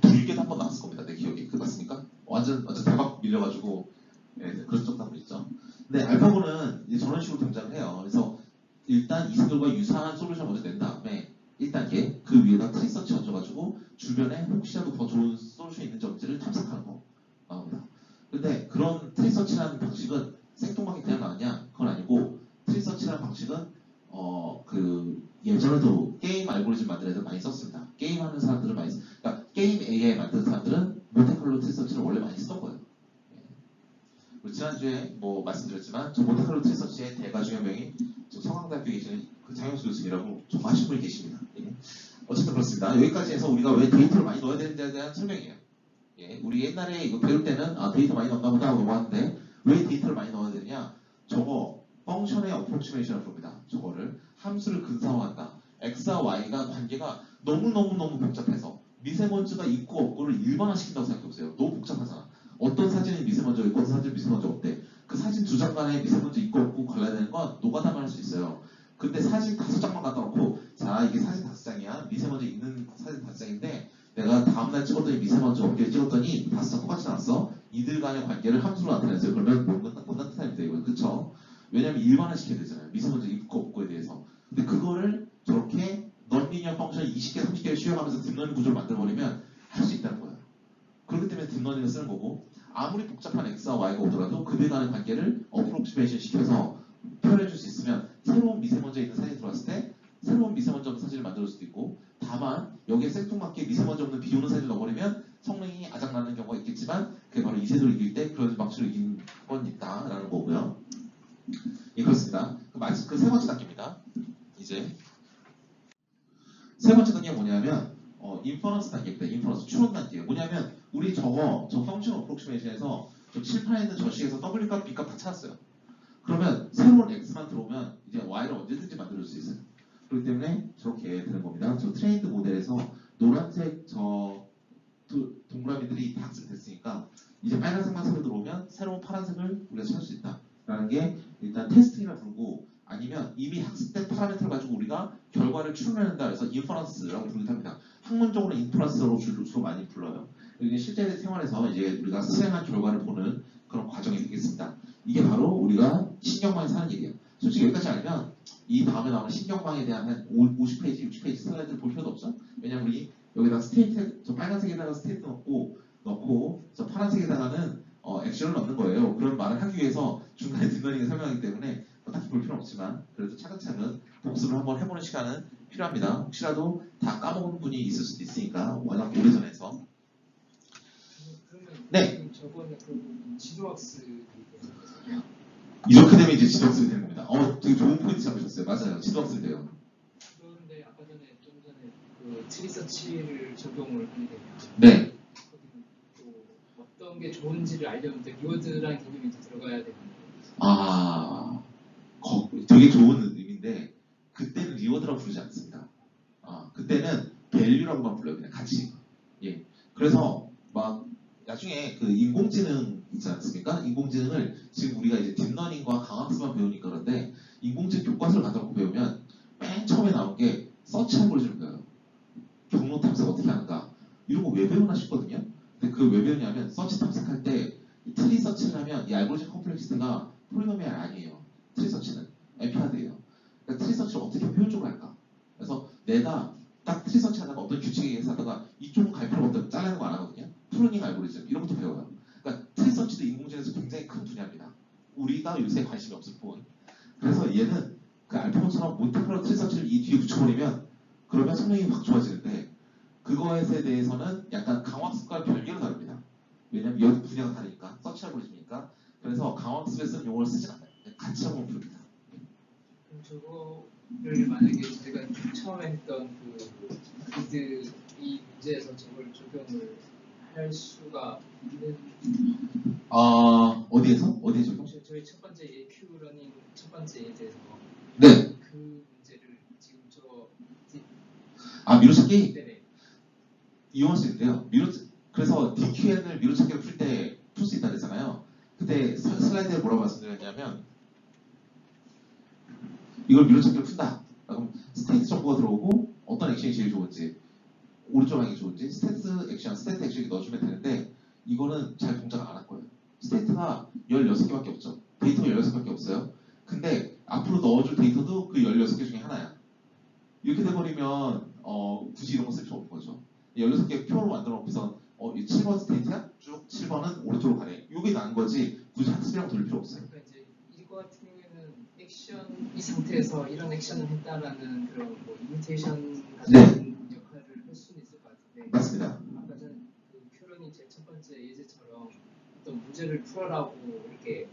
불개도 한 번 나왔을 겁니다. 내 기억에. 그거 맞습니까? 완전 대박 밀려가지고 그런 적도 한 번 있죠. 근데 알파고는 이제 저런 식으로 등장을 해요. 그래서 일단 이세돌과 유사한 솔루션을 먼저 낸 다음에 1단계 그 위에다 트리서치 얹어가지고 주변에 혹시라도 더 좋은 솔루션이 있는지 없는지를 탐색하는 거 나옵니다. 근데 그런 트리서치라는 방식은 생뚱하게 그냥 나왔냐? 그건 아니고 트리서치라는 방식은 그 예전에도 게임 알고리즘 만드는 애들 많이 썼습니다. 게임하는 사람들은 많이 그러니까 게임 AI 만드는 사람들은 몬테칼로 트리서치를 원래 많이 쓰던 거예요. 그리고 지난주에 뭐 말씀드렸지만 저 몬테칼로 트리서치의 대가 중에 한 명이 지금 성황대학교에 계시는 그 장영수 교수님이라고 정말 하신 분이 계십니다. 예. 어쨌든 그렇습니다. 여기까지 해서 우리가 왜 데이터를 많이 넣어야 되는지에 대한 설명이에요. 예. 우리 옛날에 이거 배울 때는 데이터 많이 넣나 보다 하고 넘어왔는데 왜 데이터를 많이 넣어야 되냐? 저거 펑션의 어프로치메이션을 부릅니다. 저거를 함수를 근사화한다. x와 y가 관계가 너무 복잡해서 미세먼지가 있고 없고를 일반화시킨다고 생각해보세요. 너무 복잡하잖아. 어떤 사진이 미세먼지가 있고 어떤 사진이 미세먼지가 없대. 그 사진 2장 간에 미세먼지 있고 없고 갈라야 되는 건 노가다만 할 수 있어요. 근데 사진 5장만 갖다 놓고 자 이게 사진 5장이야. 미세먼지 있는 사진 5장인데 내가 다음날 찍었더니 미세먼지 없게 찍었더니 5장 똑같이 나왔어. 이들 간의 관계를 함수로 나타냈어요. 그러면 못 나타냅니다. 이거 그쵸? 왜냐면 일반화 시켜야 되잖아요. 미세먼지 있고 없고에 대해서. 근데 그거를 저렇게 논리니어 펑션을 20개, 30개를 쉬어가면서 딥러닝 구조를 만들어버리면 할 수 있다는 거예요. 그렇기 때문에 딥러닝을 쓰는 거고 아무리 복잡한 x와 y가 오더라도 그에 관한 관계를 어프록시메이션 시켜서 표현해줄 수 있으면 새로운 미세먼지에 있는 사진이 들어왔을 때 새로운 미세먼지 없는 사진을 만들 수도 있고 다만 여기에 생뚱맞게 미세먼지 없는 비 오는 사진을 넣어버리면 성능이 아작나는 경우가 있겠지만 그게 바로 이세돌 이길 때 그런 방식으로 이기는 건 있다라는 거고요. 예, 그렇습니다. 그 세 번째 단계입니다. 이제 세 번째 단계가 뭐냐면 인퍼런스 단계입니다. 인퍼런스 추론 단계. 뭐냐면 우리 저 펑션 어프록시메이션에서 저 칠판에 있는 저 식에서 W값, B값 다 찾았어요. 그러면 새로운 X만 들어오면 이제 Y를 언제든지 만들어줄 수 있어요. 그렇기 때문에 저렇게 되는 겁니다. 저 트레인드 모델에서 노란색 저 동그라미들이 다 학습됐으니까 이제 빨간색만 새로 들어오면 새로운 파란색을 우리가 찾을 수 있다라는 게 일단 테스팅이라 부르고 아니면 이미 학습된 파라미터를 가지고 우리가 결과를 추론해낸다 해서 인퍼런스라고 부르기도 합니다. 학문적으로 인퍼런스로 주로 많이 불러요. 이게 실제 생활에서 이제 우리가 수행한 결과를 보는 그런 과정이 되겠습니다. 이게 바로 우리가 신경망에서 하는 일이에요. 솔직히 여기까지 알면 이 다음에 나오는 신경망에 대한 한 50페이지, 60페이지 슬라이드를 볼 필요도 없죠? 왜냐면 우리 여기다 스테이트, 저 빨간색에다가 스테이트 넣고 저 파란색에다가는 액션을 넣는 거예요. 그런 말을 하기 위해서 중간에 뒷머리가 설명하기 때문에 딱히 볼 필요는 없지만 그래도 차근차근 복습을 한번 해보는 시간은 필요합니다. 혹시라도 다 까먹은 분이 있을 수도 있으니까 워낙 오래전에서. 네. 저번에 그 지도학습이 이렇게 되면 이제 지도학습이 되는 겁니다. 되게 좋은 포인트 잡으셨어요. 맞아요. 지도학습이 돼요. 그런데 아까 전에 좀 전에 그 트리서치를 적용을 하게 되면 네. 또 어떤 게 좋은지를 알려면 리워드라는 개념이 이제 들어가야 되는 되게 좋은 의미인데 그때는 리워드라고 부르지 않습니다. 그때는 밸류라고만 불러요. 그냥 가치. 예. 그래서 막 나중에 그 인공지능 있지 않습니까? 인공지능을 지금 우리가 이제 딥러닝과 강학습만 배우니까 그런데 인공지능 교과서를 만들고 배우면 맨 처음에 나온 게 서치 알고리즘을 배워요. 경로 탐색 어떻게 하는가 이런 거 왜 배우나 싶거든요. 근데 그 왜 배우냐면 서치 탐색할 때 트리 서치를 하면 이 알고리즘 컴플렉시티가 폴리노미얼 아니에요. 트리 서치는 NP-hard예요. 그러니까 트리 서치를 어떻게 효율적으로 할까? 그래서 내가 딱 트리 서치 하다가 어떤 규칙에 의해서 하다가 이쪽은 갈 필요가 없다 잘라는 거 안 하거든요. 프루닝 알고리즘 이런 것도 배워요. 그러니까 트리 서치도 인공지능에서 굉장히 큰 분야입니다. 우리가 요새 관심이 없을 뿐. 그래서 얘는 그 알파고처럼 몬테크로 트리 서치를 이 뒤에 붙여버리면 그러면 성능이 확 좋아지는데 그거에 대해서는 약간 강화학습과 별개로 다릅니다. 왜냐면 여기 분야가 다르니까 서치 알고리즘이니까. 그래서 강화학습에 쓰는 용어를 쓰진 않아요. 같이 한번 부릅니다. 그럼 저거를 만약에 제가 처음에 했던 그 그리드 이 문제에서 저걸 적용을 할 수가 있는 어디에서? 어디에 적용? 저희 첫 번째 AQ 러닝 첫 번째 예제에서 네. 그 문제를 지금 미로찾기? 네네. 이용할 수 있는데요. 그래서 DQN을 미로찾기를 풀 때 풀 수 있다 그랬잖아요. 그때 슬라이드에 뭐라고 말씀드렸냐면 이걸 미로찾기를 푼다. 그럼 스테이트 정보가 들어오고 어떤 액션이 제일 좋은지 오른쪽 하기 좋은지 스테이트 액션이 넣어주면 되는데 이거는 잘 동작을 안 할 거예요. 스테이트가 16개밖에 없죠. 데이터가 16개밖에 없어요. 근데 앞으로 넣어줄 데이터도 그 16개 중에 하나야. 이렇게 돼버리면 굳이 이런 거 쓸 필요 없는 거죠. 16개 표로 만들어 놓고서 7번 스테이트야? 쭉 7번은 오른쪽으로 가래. 이게 나은 거지 굳이 학습이랑 돌릴 필요 없어요. 그러니까 이제 이거 같은 경우에는 액션 이 상태에서 이런 액션을 했다라는 그런 뭐 이미테이션 같은 네. 역할을 할 수는 있을 것 같은데 맞습니다. 아까 전 그 큐런이 제 첫 번째 예제처럼 어떤 문제를 풀어라고 이렇게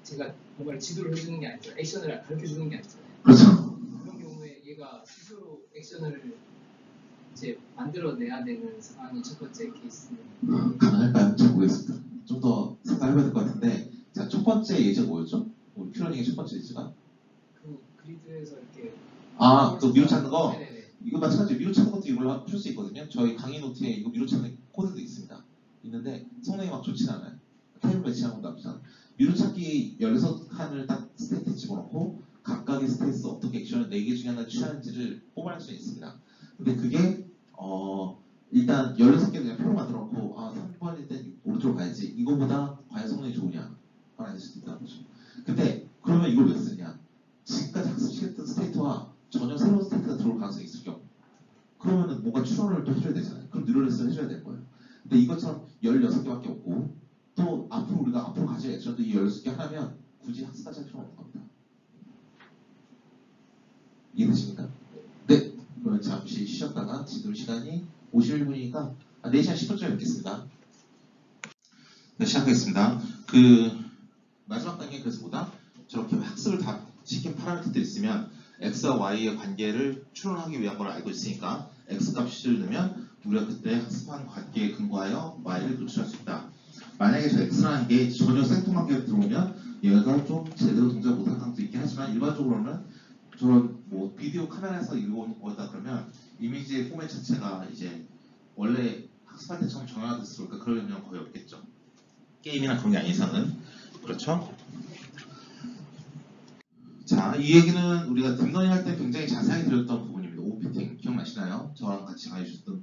제가 뭔가를 지도를 해주는 게 아니죠. 액션을 가르쳐 주는 게 아니잖아요. 그렇죠. 그런 경우에 얘가 스스로 액션을 이제 만들어내야 되는 상황이 첫 번째 케이스는 가능할까요? 잘 모르겠습니다. 좀 더 생각해봐야 될 것 같은데 자, 첫 번째 예제가 뭐였죠? 우리 큐러닝의 첫 번째 예제가? 그 그리드에서 이렇게 그 미로 찾는 거? 네네네. 이거 마찬가지로 미로 찾는 것도 이걸로 풀 수 있거든요. 저희 강의 노트에 이거 미로 찾는 코드도 있습니다. 있는데 성능이 막 좋진 않아요. 테이블 배치하는 것도 나쁘지 않아요. 미로 찾기 16칸을 딱 스테이트에 집어넣고 각각의 스테이트에서 어떻게 액션을 4개 중에 하나를 취하는지를 뽑아낼 수 있습니다. 근데 그게 일단 16개 그냥 표로 만들어 놓고 3번일 땐 오른쪽으로 가야지 이거보다 과연 성능이 좋으냐 하나 될 수도 있다는 거죠. 근데 그러면 이걸 왜 쓰냐 지금까지 학습시켰던 스테이트와 전혀 새로운 스테이트가 들어올 가능성이 있을 경우 그러면은 뭔가 추론을 또 해줘야 되잖아요. 그럼 뉴럴레스를 해줘야 될 거예요. 근데 이것처럼 16개밖에 없고 또 앞으로 우리가 앞으로 가질 액션도 이 16개 하나면 굳이 학습까지 할 필요는 없는 겁니다. 이해되십니까? 네. 그러면 잠시 쉬었다가 지금 시간이 51분이니까 4시간 10분쯤에 뵙겠습니다. 네, 시작하겠습니다. 마지막 단계 그래서 보다 저렇게 학습을 다 시킨 파라미터들이 있으면 x와 y의 관계를 추론하기 위한 걸 알고 있으니까 x 값을 넣으면 우리가 그때 학습한 관계에 근거하여 y를 도출할 수 있다. 만약에 저 x라는 게 전혀 생뚱맞게 들어오면 얘가 좀 제대로 동작 못한 감도 있긴 하지만 일반적으로는 저런 뭐 비디오 카메라에서 읽어온 거다 그러면 이미지의 포맷 자체가 이제 원래 학습할 때처럼 정형화됐으니까 그럴 영향 거의 없겠죠. 게임이나 그런 게 아닌 이상은. 그렇죠? 자, 이 얘기는 우리가 딥러닝 할 때 굉장히 자세하게 들었던 부분입니다. 오피팅 기억나시나요? 저랑 같이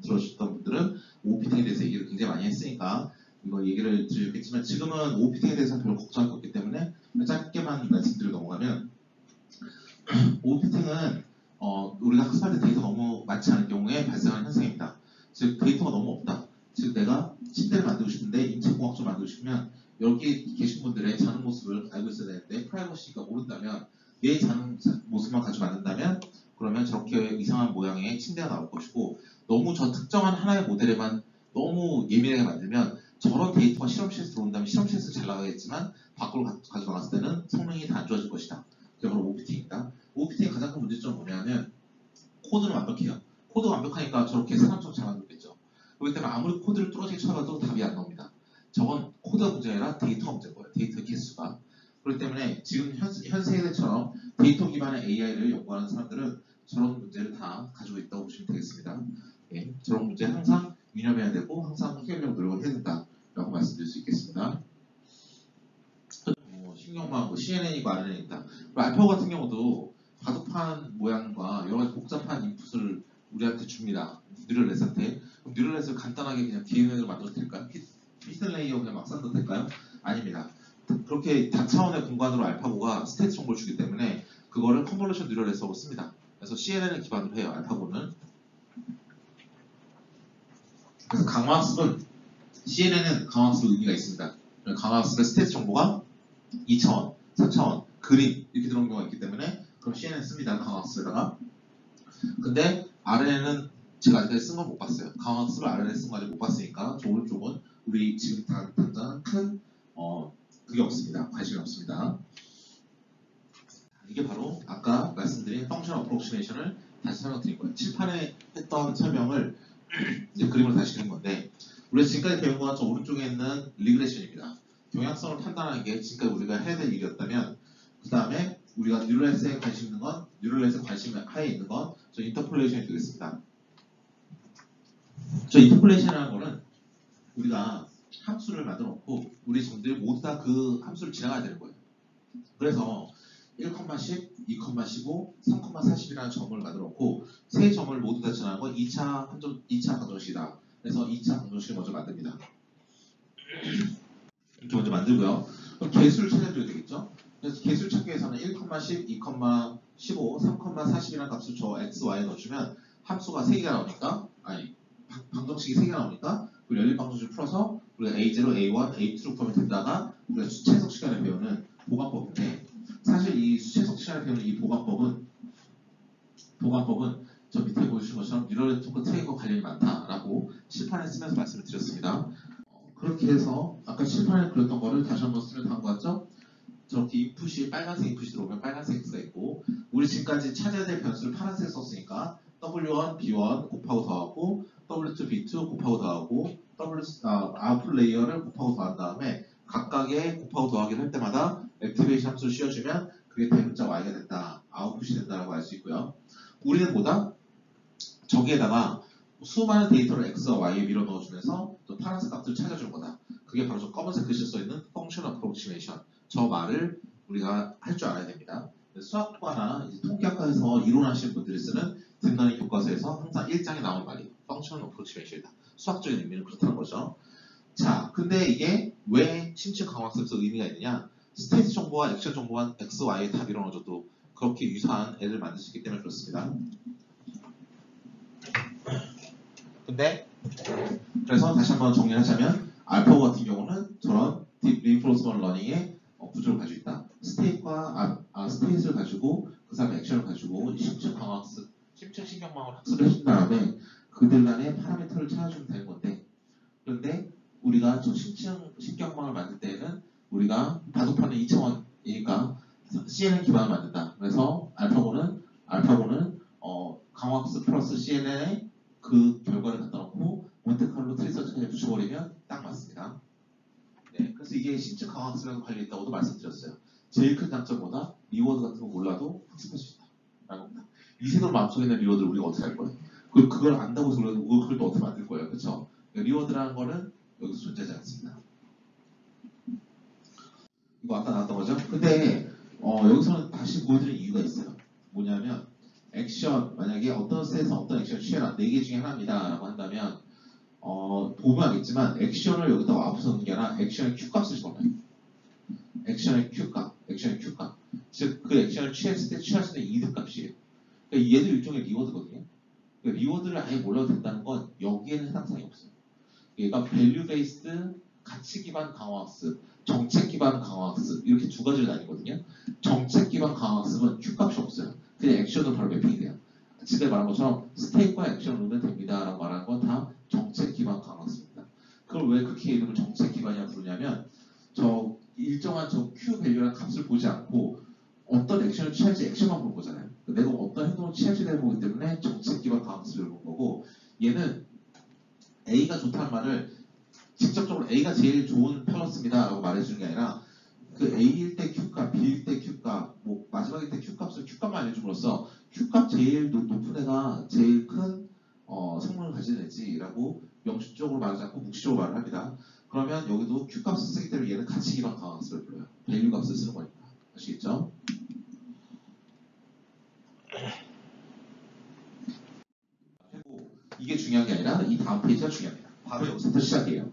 들어주셨던 분들은 오피팅에 대해서 얘기를 굉장히 많이 했으니까 이거 얘기를 드렸겠지만 지금은 오피팅에 대해서는 별로 걱정할 게 없기 때문에 짧게만 말씀드리고 넘어가면 오피팅은 우리가 학습할 때 데이터가 너무 많지 않은 경우에 발생하는 현상입니다. 즉 데이터가 너무 없다. 즉 내가 침대를 만들고 싶은데 인체공학적으로 만들고 싶으면 여기 계신 분들의 자는 모습을 알고 있어야 되는데 프라이버시가 모른다면 얘 자는 모습만 가지고 만든다면 그러면 저렇게 이상한 모양의 침대가 나올 것이고 너무 저 특정한 하나의 모델에만 너무 예민하게 만들면 저런 데이터가 실험실에서 들어온다면 실험실에서 잘 나가겠지만 밖으로 가지고 나갔을 때는 성능이 다 안 좋아질 것이다. 그게 바로 OPT입니다. OPT의 가장 큰 문제점은 뭐냐면 코드는 완벽해요. 코드 완벽하니까 저렇게 사람처럼 잘 만들겠죠. 그렇기 때문에 아무리 코드를 뚫어지게 쳐봐도 답이 안 나옵니다. 저건 코드가 문제가 아니라 데이터가 문제인 거예요. 데이터 개수가. 그렇기 때문에 지금 현 세대처럼 데이터 기반의 AI를 연구하는 사람들은 저런 문제를 다 가지고 있다고 보시면 되겠습니다. 예, 저런 문제 항상 유념해야 되고 항상 해결하려고 노력을 해야 된다라고 말씀드릴 수 있겠습니다. 신경망, CNN이고 RNN이다. 알파고 같은 경우도 바둑판 모양과 여러 가지 복잡한 인풋을 우리한테 줍니다. 뉴럴넷한테. 그럼 뉴럴넷을 간단하게 그냥 DNA로 만들어도 될까요? 히든 레이어 그냥 막 써도 될까요? 아닙니다. 그렇게 다차원의 공간으로 알파고가 스테이트 정보를 주기 때문에 그거를 컨볼루션 뉴럴넷으로 씁니다. 그래서 CNN을 기반으로 해요. 알파고는. 그래서 강화학습은 CNN은 강화학습 의미가 있습니다. 강화학습의 스테이트 정보가 2차원, 3차원, 그림 이렇게 들어오는 경우가 있기 때문에 그럼 CNN 씁니다. 강화학습에다가. 근데 RNN은 제가 아직까지 쓴 건 못 봤어요. 강화학습을 RNN 쓴 거 아직 못 봤으니까 저 오른쪽은 우리 지금 당장 큰 그게 없습니다. 관심이 없습니다. 이게 바로 아까 말씀드린 펑션 어프로크시메이션을 다시 설명드린 거예요. 칠판에 했던 설명을 이제 그림으로 다시 그린 건데 우리가 지금까지 배운 건 저 오른쪽에 있는 리그레션입니다. 경향성을 판단하는 게 지금까지 우리가 해야 될 일이었다면 그 다음에 우리가 뉴럴넷에 관심 있는 건 뉴럴넷에 관심 하에 있는 건 저 인터폴레이션이 되겠습니다. 저 인터폴레이션이라는 거는 우리가 함수를 만들어 놓고 우리 점들이 모두 다 그 함수를 지나가야 되는 거예요. 그래서 1,10, 2,15, 3,40이라는 점을 만들어 놓고 세 점을 모두 다 지나가는 건 2차 방정식이다. 그래서 2차 방정식을 먼저 만듭니다. 이렇게 먼저 만들고요. 그럼 개수를 찾아줘야 되겠죠? 그래서 개수를 찾기 위해서는 1,10, 2,15, 3,40이라는 값을 저 x, y에 넣어주면 함수가 3개가 나오니까 방정식이 3개가 나오니까 그 열린 방정식을 풀어서 우리가 A0, A1, A2로 풀면 된다가 우리가 수체석 시간에 배우는 보관법인데 사실 이 수체석 시간에 배우는 이 보관법은 저 밑에 보여주신 것처럼 뉴럴 네트워크 트레이닝과 관련이 많다라고 칠판에 쓰면서 말씀을 드렸습니다. 그렇게 해서 아까 칠판에 그렸던 거를 다시 한번 쓰면 다음 것 같죠? 저렇게 인풋이 빨간색 인풋이 들어오면 빨간색 X가 있고 우리 지금까지 찾아야 될 변수를 파란색 썼으니까 W1, B1 곱하고 더하고 W2, B2 곱하고 더하고 아웃풋 레이어를 곱하고 더한 다음에 각각의 곱하고 더하기를 할 때마다 액티베이션 함수를 씌워주면 그게 대문자 Y가 된다. 아웃풋이 된다라고 알 수 있고요. 우리는 뭐다? 저기에다가 수많은 데이터를 X와 Y에 밀어 넣어주면서 저 파란색 값들을 찾아주는 거다. 그게 바로 저 검은색 글씨 써있는 펑션 어프로크시메이션. 저 말을 우리가 할 줄 알아야 됩니다. 수학과나 통계학과에서 이론하시는 분들이 쓰는 딥러닝 교과서에서 항상 1장에 나오는 말이 펑션 어프로크시메이션이다. 수학적인 의미는 그렇다는 거죠. 자, 근데 이게 왜 심층 강화학습에서 의미가 있느냐? 스테이트 정보와 액션 정보와 X, Y에 다 밀어넣어줘도 그렇게 유사한 애를 만들 수 있기 때문에 그렇습니다. 근데 그래서 다시 한번 정리하자면 알파고 같은 경우는 저런 딥 리인포스먼트 러닝의 구조를 가지고 있다. 스테이트과 스테이트를 가지고 그 다음에 액션을 가지고 심층 강화학습, 심층 신경망을 학습을 해준 다음에 그들 간의 파라미터를 찾아주면 되는 건데, 그런데 우리가 저 심층 신경망을 만들 때에는 우리가 바둑판은 2차원이니까 CNN 기반을 만든다. 그래서 알파고는 강화학습 플러스 CNN의 그 결과를 갖다 놓고 몬테칼로 트리서치까지 붙여버리면 딱 맞습니다. 네, 그래서 이게 심층 강화학습이라는 관리있다고도 말씀드렸어요. 제일 큰 장점보다 리워드 같은 거 몰라도 학습할 수 있다. 라는 겁니다. 이세돌 마음속에 있는 리워드를 우리가 어떻게 할 거예요? 그걸 안다고 해서 그걸 또 어떻게 만들 거예요? 그렇죠? 리워드라는 거는 여기서 존재하지 않습니다. 이거 아까 나왔던 거죠? 근데 여기서는 다시 보여드릴 이유가 있어요. 뭐냐면 액션, 만약에 어떤 스테이트에서 어떤 액션을 취해라 4개 중에 하나입니다 라고 한다면 보면 알겠지만 액션을 여기다가 앞서는 게 아니라 액션의 Q값을 집어넣어요. 액션의 Q값. 즉 그 액션을 취했을 때 취할 수 있는 이득값이에요. 그러니까 얘도 일종의 리워드거든요. 그러니까 리워드를 아예 몰라도 된다는 건 여기에는 해당사항이 없어요. 얘가 밸류 베이스드 가치 기반 강화학습, 정책 기반 강화학습 이렇게 두 가지로 나뉘거든요. 정책 기반 강화학습은 Q값이 없어요. 그냥 액션으로 바로 매핑이 돼요. 지금 말한 것처럼 스테이크와 액션을 넣으면 됩니다 라고 말하는 건 다 정책 기반 강화학습입니다. 그걸 왜 그렇게 이름을 정책 기반이라고 부르냐면 저 일정한 저 Q 밸류라는 값을 보지 않고 어떤 액션을 취할지 액션만 보는 거잖아요. 내가 어떤 행동을 취할지를 보기 때문에 정책 기반 강화학습을 보는 거고, 얘는 A가 좋다는 말을 직접적으로 A가 제일 좋은 밸런스입니다 라고 말해주는 게 아니라 그 A일 때 Q값, B일 때 Q값, 뭐 마지막일 때 Q값만 알려줌으로써 Q값 제일 높은 애가 제일 큰 성능을 가진 애지라고 명시적으로 말하지 않고 묵시적으로 말을 합니다. 그러면 여기도 Q값을 쓰기 때문에 얘는 가치 기반 강화학습을 불러요. 밸류 값을 쓰는 거니까. 아시겠죠? 그리고 이게 중요한 게 아니라 이 다음 페이지가 중요합니다. 바로 여기서부터 시작이에요.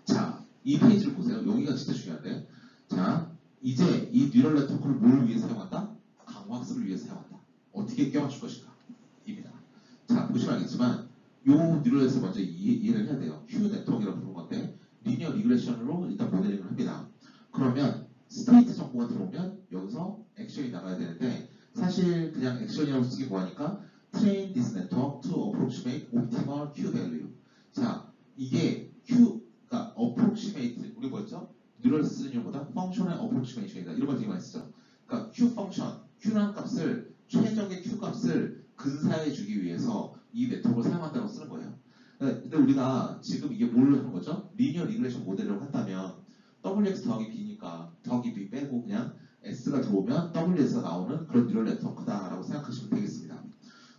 자, 이 페이지를 보세요. 여기가 진짜 중요한데. 자, 이제 이 뉴럴 네트워크를 뭘 위해 사용한다? 강화학습을 위해 사용한다. 어떻게 껴맞출 것인가? 입니다. 자, 보시면 알겠지만 요 뉴럴에서 먼저 이해를 해야 돼요. Q 네트워크라고 부르는 건데 리니어 리그레션으로 일단 모델링을 합니다. 그러면 스테이트 정보가 들어오면 여기서 액션이 나가야 되는데 사실 그냥 액션이라고 쓰기 뭐하니까 train this network to approximate optimal Q value. 자, 이게 Q가 approximate, 우리 뭐였죠? 뉴럴에서 쓰는 용어보다 functional approximation이다. 이런 걸 되게 많이 쓰죠. 그러니까 Q 펑션, Q라는 값을 최적의 Q 값을 근사해 주기 위해서 이 네트워크를 사용한다고 쓰는 거예요. 근데 우리가 지금 이게 뭘 하는 거죠? 리니어 리그레이션 모델을 한다면 WX 더하기 B니까 더하기 B 빼고 그냥 S가 들어오면 WS가 나오는 그런 뉴럴 네트워크다라고 생각하시면 되겠습니다.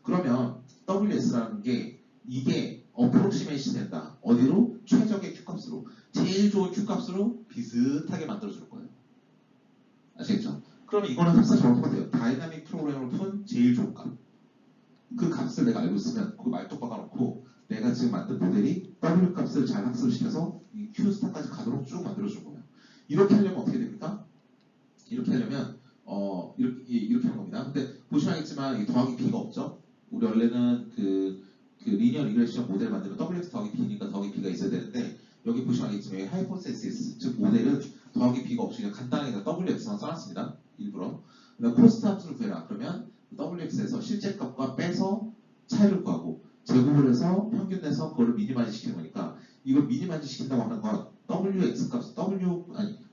그러면 WS라는 게 이게 어프로시메이션 된다. 어디로? 최적의 Q값으로. 제일 좋은 Q값으로 비슷하게 만들어줄 거예요. 아시겠죠? 그러면 이거는 값은 저랑 똑같아요. 다이나믹 프로그램을 푼 제일 좋은 값. 그 값을 내가 알고 있으면 그 말뚝 박아놓고 내가 지금 만든 모델이 W 값을 잘 학습시켜서 이 Q 스타까지 가도록 쭉 만들어줄 거예요. 이렇게 하려면 어떻게 됩니까? 이렇게 하려면 이렇게 하는 겁니다. 근데 보시면 알겠지만 이 더하기 B가 없죠? 우리 원래는 그 리니어 리그레이션 모델 만들면 WX 더하기 B니까 더하기 B가 있어야 되는데 여기 보시면 알겠지만 여기 하이포테시스 즉 모델은 더하기 B가 없이 그냥 간단하게 WX만 써놨습니다. 일부러. 그다음 코스트 함수를 구해라. 그러면 WX에서 실제 값과 빼서 차이를 구하고 제곱을 해서 평균 내서 그거를 미니마이즈 시키는 거니까 이걸 미니마이즈 시킨다고 하는 건 WX 값,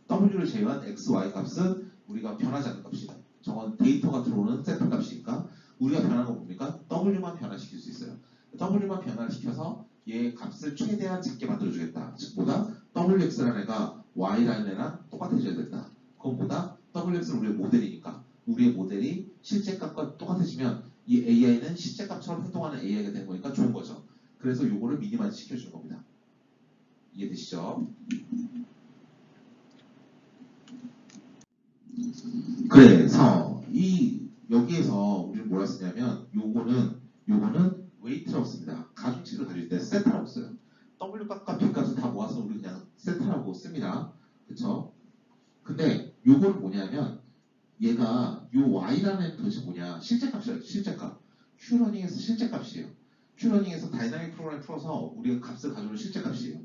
W를 제외한 X, Y 값은 우리가 변하지 않는 값이다. 저건 데이터가 들어오는 샘플 값이니까 우리가 변하는 건 뭡니까? W만 변화시킬 수 있어요. W만 변화를 시켜서 얘 값을 최대한 작게 만들어주겠다. 즉 뭐다? WX라는 애가 Y라는 애랑 똑같아져야 된다. 그건 뭐다? WX는 우리의 모델이니까 우리의 모델이 실제 값과 똑같아지면 이 AI는 실제 값처럼 행동하는 AI가 되는 거니까 좋은 거죠. 그래서 요거를 미니마이즈 시켜주는 겁니다. 이해되시죠? 그래서 여기에서 우리는 뭐라 쓰냐면 요거는 웨이트라고 씁니다. 가중치를 가질 때 세타라고 써요. W 값과 B 값을 다 모아서 우리 그냥 세타라고 씁니다. 그쵸? 근데 요거는 뭐냐면 얘가 요 Y라는 것이 뭐냐? 실제 값이에요. 실제 값. Q러닝에서 실제 값이에요. 큐러닝에서 다이나믹 프로그램 풀어서 우리가 값을 가져오는 실제 값이에요.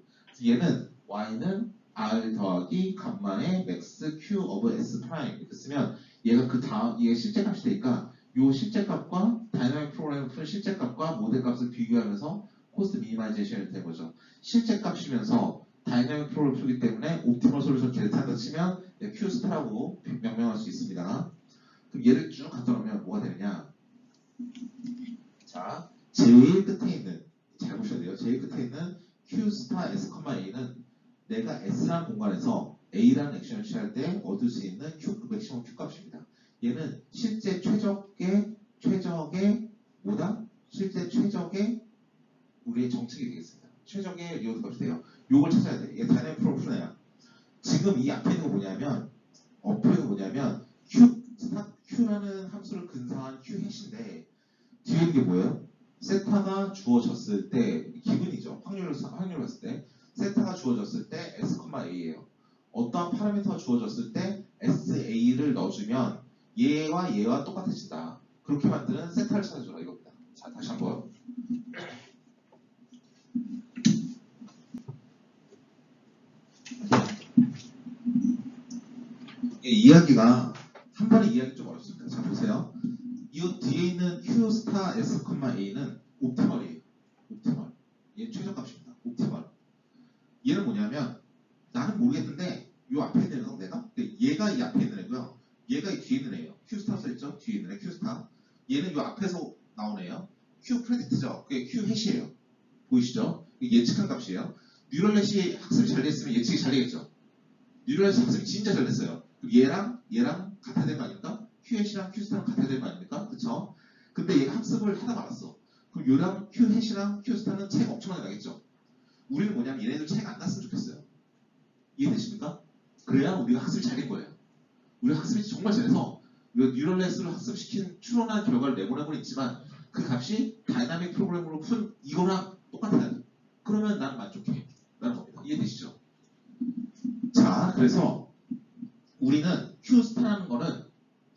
얘는 y는 r 더하기 감마의 max q of s 프라임 이렇게 쓰면 얘가 그 다음 얘가 실제 값이 되니까 요 실제 값과 다이나믹 프로그램을 푼 실제 값과 모델 값을 비교하면서 코스트 미니마이제이션이 된 거죠. 실제 값이면서 다이나믹 프로그램을 풀기 때문에 옵티멀 솔루션 델타를 치면 q 스타라고 명명할 수 있습니다. 그럼 얘를 쭉 갖다 놓으면 뭐가 되느냐? 자, 제일 끝에 있는 잘 보셔야 돼요. 제일 끝에 있는 q 스타 s, a는 내가 s라는 공간에서 a라는 액션을 취할 때 얻을 수 있는 q 맥시멈 q 값입니다. 얘는 실제 최적의 뭐다? 실제 최적의 우리의 정책이 되겠습니다. 최적의 리워드 값이 돼요. 요걸 찾아야 돼. 얘 다이내믹 프로그램 푸네요. 지금 이 앞에 있는 거 뭐냐면 q라는 함수를 근사한 q 해시인데 뒤에 있는 게 뭐예요? 세타가 주어졌을 때 기분이죠. 확률을 봤을 때 세타가 주어졌을 때 s, a예요. 어떠한 파라미터가 주어졌을 때 sa를 넣어주면 얘와 똑같아진다. 그렇게 만드는 세타를 찾아줘라 이겁니다. 자, 다시 한번. 이야기가 한 번에 이야기 좀 어렵습니다. 자, 보세요. 이 뒤에 있는 q 스타 s, a는 옵티멀이에요. 옵티멀. 얘는 최저값입니다. 옵티멀. 얘는 뭐냐면 나는 모르겠는데 요 앞에 있는 애가 내가? 얘가 이 앞에 있는 애고요. 얘가 이 뒤에 있는 애예요. q 스타 써있죠? 뒤에 있는 애 q 스타. 얘는 요 앞에서 나온 애예요. q 프레딕트죠. 그게 q 해시예요. 보이시죠? 예측한 값이에요. 뉴럴넷이 학습이 잘 됐으면 예측이 잘 되겠죠. 뉴럴넷이 학습이 진짜 잘 됐어요. 그럼 얘랑 같아야 되는 거 아닙니까? QH랑 Q스타랑 같아야 되는 거 아닙니까? 그쵸? 근데 얘가 학습을 하다 말았어. 그럼 얘랑 QH랑 Q스타는 차이가 엄청나게 나겠죠? 우리는 뭐냐면 얘네들 차이가 안 났으면 좋겠어요. 이해되십니까? 그래야 우리가 학습이 잘 된 거예요. 우리가 학습이 정말 잘해서 우리가 뉴럴넷으로 학습시킨 추론한 결과를 내보내고는 있지만 그 값이 다이나믹 프로그램으로 푼 이거랑 똑같아야 돼. 그러면 난 만족해. 라는 겁니다. 이해되시죠? 자, 그래서 우리는 Q스타라는 거는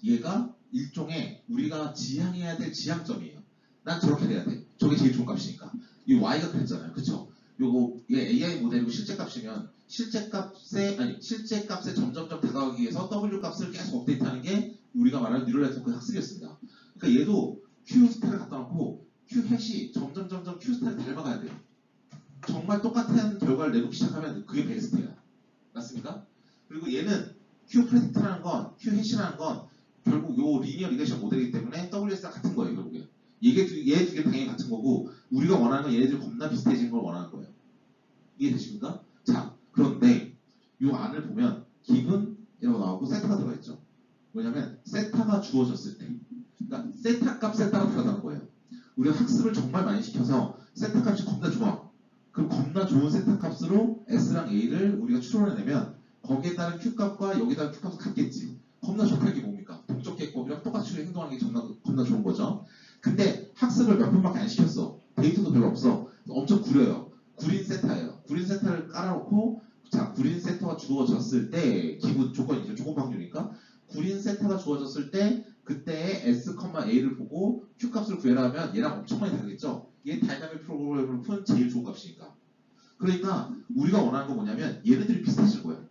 얘가 일종의 우리가 지향해야 될 지향점이에요. 난 저렇게 돼야 돼. 저게 제일 좋은 값이니까. 이 Y가 그랬잖아요. 그쵸? 요거 얘 AI 모델이고 실제 값이면 실제 값에 점점점 다가가기 위해서 W 값을 계속 업데이트하는 게 우리가 말하는 뉴럴 네트워크 학습이었습니다. 그러니까 얘도 Q스타를 갖다 놓고 Q 해시 점점점점 Q스타를 닮아가야 돼요. 정말 똑같은 결과를 내놓기 시작하면 그게 베스트야. 맞습니까? 그리고 얘는 Q 프레딕트라는 건, Q 해시라는 건 결국 요 리니어 리그레션 모델이기 때문에 WS랑 같은 거예요, 결국에. 얘 두 개 당연히 같은 거고, 우리가 원하는 건 얘네들 겁나 비슷해지는 걸 원하는 거예요. 이해되십니까? 자, 그런데 요 안을 보면 기분이라고 나오고 세타가 들어가 있죠. 뭐냐면 세타가 주어졌을 때, 그러니까 세타 값에 따라 들어가는 거예요. 우리가 학습을 정말 많이 시켜서 세타 값이 겁나 좋아. 그럼 겁나 좋은 세타 값으로 S랑 A를 우리가 추론해내면 거기에 따른 Q값과 여기에 따른 Q값은 같겠지. 겁나 좋다는 게 뭡니까? 동적 개법이랑 똑같이 행동하는 게 겁나 좋은 거죠. 근데 학습을 몇 번밖에 안 시켰어. 데이터도 별로 없어. 엄청 구려요. 구린 세타예요. 구린 세타를 깔아놓고 자, 구린 세타가 주어졌을 때 기본 조건이죠. 조건 확률이니까 구린 세타가 주어졌을 때 그때의 S, A를 보고 Q값을 구해라 하면 얘랑 엄청 많이 다르겠죠. 얘 다이나믹 프로그램을 푼 제일 좋은 값이니까. 그러니까 우리가 원하는 건 뭐냐면 얘네들이 비슷해질 거야.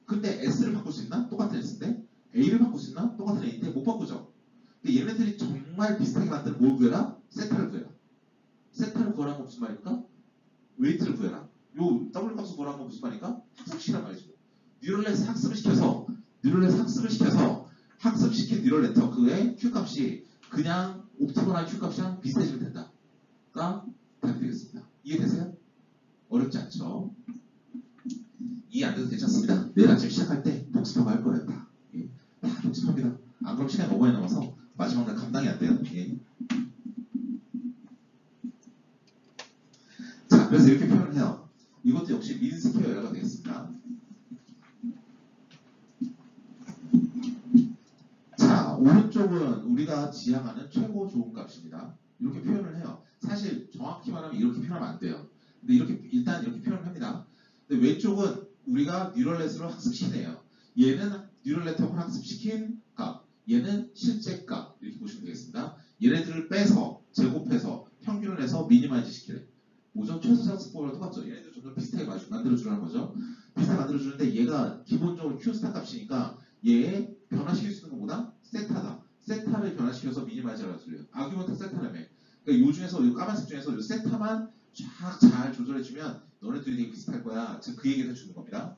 근데 S를 바꿀 수 있나? 똑같은 S인데 A를 바꿀 수 있나? 똑같은 A인데 못 바꾸죠. 근데 얘네들이 정말 비슷하게 만드는 뭘 구해라? 세타를 구해라. 세타를 구하라는 건 무슨 말입니까? 웨이트를 구해라. 요 W 값을 구하라는 건 무슨 말입니까? 학습시키란 말이죠. 뉴럴넷 학습을 시켜서 학습시킨 뉴럴 네트워크의 Q값이 그냥 옵티멀한 Q값이랑 비슷해지면 된다.가 답이 되겠습니다. 이해되세요? 어렵지 않죠? 이해 안 돼도 괜찮습니다. 내일 아침 시작할 때 복습하고 할 거예요. 다. 예. 다 복습합니다. 안 그럼 시간이 너무 많이 남아서 마지막 날 감당이 안 돼요. 예. 자, 그래서 이렇게 표현을 해요. 이것도 역시 민스퀘어 에러가 되겠습니다. 자, 오른쪽은 우리가 지향하는 최고 좋은 값입니다. 이렇게 표현을 해요. 사실 정확히 말하면 이렇게 표현하면 안 돼요. 근데 일단 이렇게 표현을 합니다. 근데 왼쪽은 우리가 뉴럴넷으로 학습시키네요. 얘는 뉴럴 네트워크를 학습시킨 값, 얘는 실제 값 이렇게 보시면 되겠습니다. 얘네들을 빼서 제곱해서 평균을 해서 미니마이즈 시키래. 뭐죠? 최소 상수법이랑 똑같죠. 얘네들 점점 비슷하게 만들어주라는 거죠. 비슷하게 만들어주는데 얘가 기본적으로 Q스타 값이니까 얘 변화시킬 수 있는 것보다 세타다. 세타를 변화시켜서 미니마이즈라고 해요. 아규먼트 세타라며. 그러니까 요 중에서 요 까만색 중에서 요 세타만 쫙 잘 조절해주면 너네들이 되게 비슷할 거야. 지금 그 얘기를 해주는 겁니다.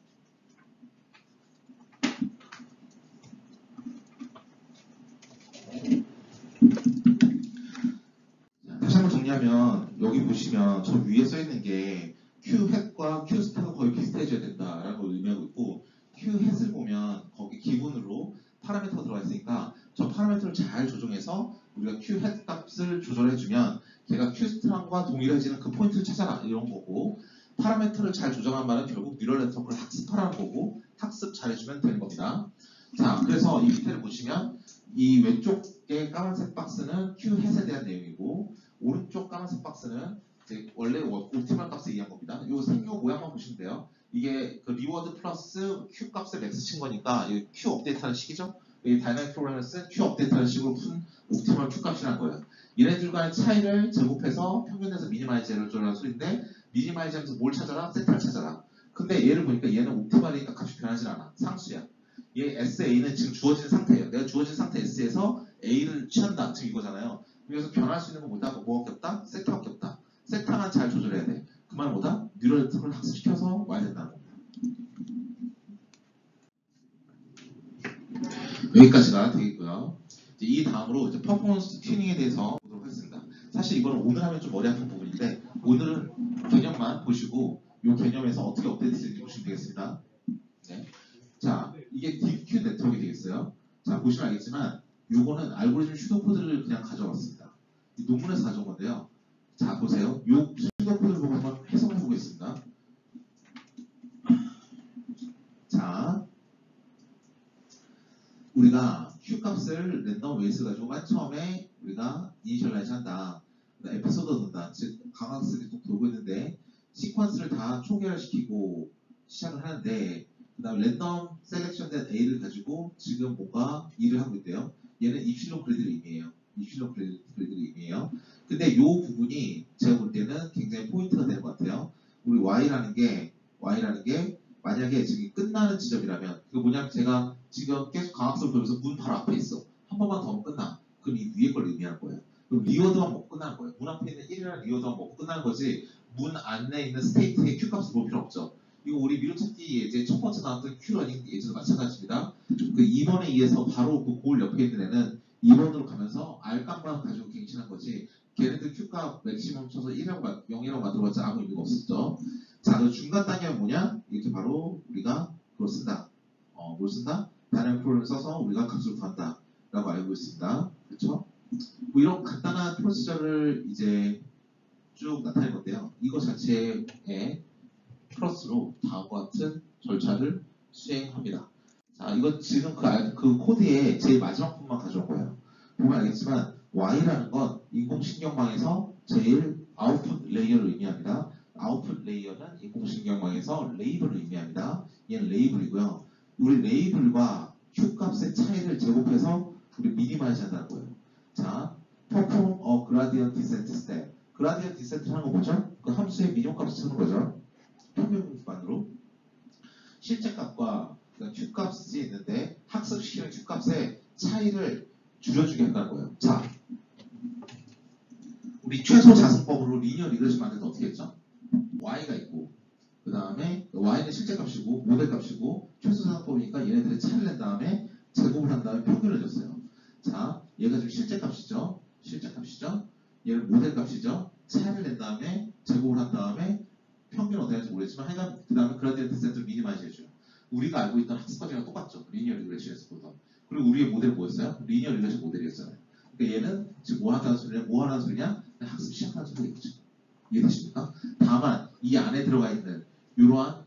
다시 한번 정리하면 여기 보시면 저 위에 써 있는 게 Q 햇과 Q 스타가 거의 비슷해져야 된다라는 걸 의미하고 있고 Q 햇을 보면 거기 기본으로 파라미터가 들어가 있으니까 저 파라미터를 잘 조정해서 우리가 Q 햇 값을 조절해주면 걔가 Q 스타랑과 동일해지는 그 포인트를 찾아라 이런 거고 파라미터를 잘 조정한 말은 결국 뉴럴 네트워크를 학습하라는 거고 학습 잘해주면 되는 겁니다. 자, 그래서 이 밑에를 보시면 이 왼쪽의 까만색 박스는 Q 햇에 대한 내용이고 오른쪽 까만색 박스는 이제 원래 옵티멀 값을 얘기한 겁니다. 이 생요 모양만 보시면 돼요. 이게 그 리워드 플러스 Q 값을 맥스 친 거니까 이 Q 업데이트하는 식이죠. 이 다이나믹 프로그램을 쓴 Q 업데이트하는 식으로 푼 옵티멀 Q 값이라는 거예요. 얘네들 간의 차이를 제곱해서 평균에서 미니마이즈를 조절하는 소리인데 미니마이즈 하면서 뭘 찾아라? 세타를 찾아라. 근데 얘를 보니까 얘는 옵티멀이니까 값이 변하지 않아. 상수야. 얘 SA는 지금 주어진 상태예요. 내가 주어진 상태 S에서 A를 취한다. 지금 이거잖아요. 그래서 변할 수 있는 건 뭐다? 뭐밖에 없다? 세타밖에 없다. 세타만 잘 조절해야 돼. 그 말 뭐다? 뉴럴 네트워크를 학습시켜서 와야 된다는 겁니다. 여기까지가 되겠고요. 이제 이 다음으로 이제 퍼포먼스 튜닝에 대해서 보도록 하겠습니다. 사실 이거는 오늘 하면 좀 머리 아픈 부분인데 오늘은 개념만 보시고 이 개념에서 어떻게 업데이트되는지 보시면 되겠습니다. 네. 자, 이게 DQ 네트워크가 되겠어요. 자, 보시면 알겠지만 요거는 알고리즘 슈도코드를 그냥 가져왔습니다. 이 논문에서 가져온 건데요. 자, 보세요. 요 슈도코드를 보고 한번 해석을 해보겠습니다. 자, 우리가 Q 값을 랜덤 웨이스 가지고 맨 처음에 우리가 이니셜라이즈 한다. 에피소드 넣는다. 즉, 강학습이 또 돌고 있는데 시퀀스를 다 초기화시키고 시작을 하는데 그 다음에 랜덤 셀렉션된 A를 가지고 지금 뭔가 일을 하고 있대요. 얘는 입실론 그리드를 의미해요. 입실론 그리드를 의미해요. 근데 이 부분이 제가 볼 때는 굉장히 포인트가 되는 것 같아요. 우리 Y라는 게 만약에 지금 끝나는 지점이라면 그거 뭐냐면 제가 지금 계속 강학습을 보면서 문 바로 앞에 있어. 한 번만 더 하면 끝나. 그럼 이 위에 걸 의미하는 거예요. 그럼 리워드만 먹고 끝나는 거예요. 문 앞에 있는 1이라는 리워드만 먹고 끝나는 거지 문 안에 있는 스테이트의 Q 값을 볼 필요 없죠. 이거 우리 미로찾기 예제 첫 번째 나왔던 Q러닝 예제도 마찬가지입니다. 그 2번에 의해서 바로 그 고을 옆에 있는 애는 2번으로 가면서 R 값만 가지고 갱신한 거지 걔네들 Q 값 맥시멈 쳐서 0이라고 만들어봤자 아무 의미가 없었죠. 자, 그 중간 단계는 뭐냐? 이렇게 바로 우리가 그걸 쓴다. 뭘 쓴다? 다른 프로그램을 써서 우리가 값을 구한다. 라고 알고 있습니다. 그렇죠? 뭐 이런 간단한 프로시저를 이제 쭉 나타낸 건데요. 이거 자체에 플러스로 다음과 같은 절차를 수행합니다. 자, 이건 지금 그 코드의 제일 마지막 부분만 가져온 거예요. 보면 알겠지만 Y라는 건 인공신경망에서 제일 아웃풋 레이어를 의미합니다. 아웃풋 레이어는 인공신경망에서 레이블을 의미합니다. 얘는 레이블이고요. 우리 레이블과 Q 값의 차이를 제곱해서 우리 미니마이즈 한다는 거예요. 자, perform a gradient descent step. gradient descent 하는 거 뭐죠? 그 함수의 민용값을 찾는 거죠. 평균 기반으로 실제 값과 Q 값이 있는데 학습시키는 Q 값의 차이를 줄여주게 한다는 거예요. 자, 우리 최소 자승법으로 리니어 리그레션 만들 때 어떻게 했죠? Y가 있고 그 다음에 Y는 실제 값이고 모델 값이고 최소 자승법이니까 얘네들의 차이를 낸 다음에 제곱을 한 다음에 평균을 줬어요. 자, 얘가 지금 실제 값이죠. 얘는 모델 값이죠. 차이를 낸 다음에 제곱을 한 다음에 평균 어떻게 하는지 모르겠지만 하여간 그 다음에 그라디언트 디센트를 미니마이즈 해줘요. 우리가 알고 있던 학습 과정이랑 똑같죠. 리니어 리그레션에서 보던. 그리고 우리의 모델 뭐였어요? 리니어 리그레션 모델이었잖아요. 그러니까 얘는 지금 뭐 하는 소리냐? 학습 시작하는 소리겠죠. 이해되십니까? 다만 이 안에 들어가 있는 이러한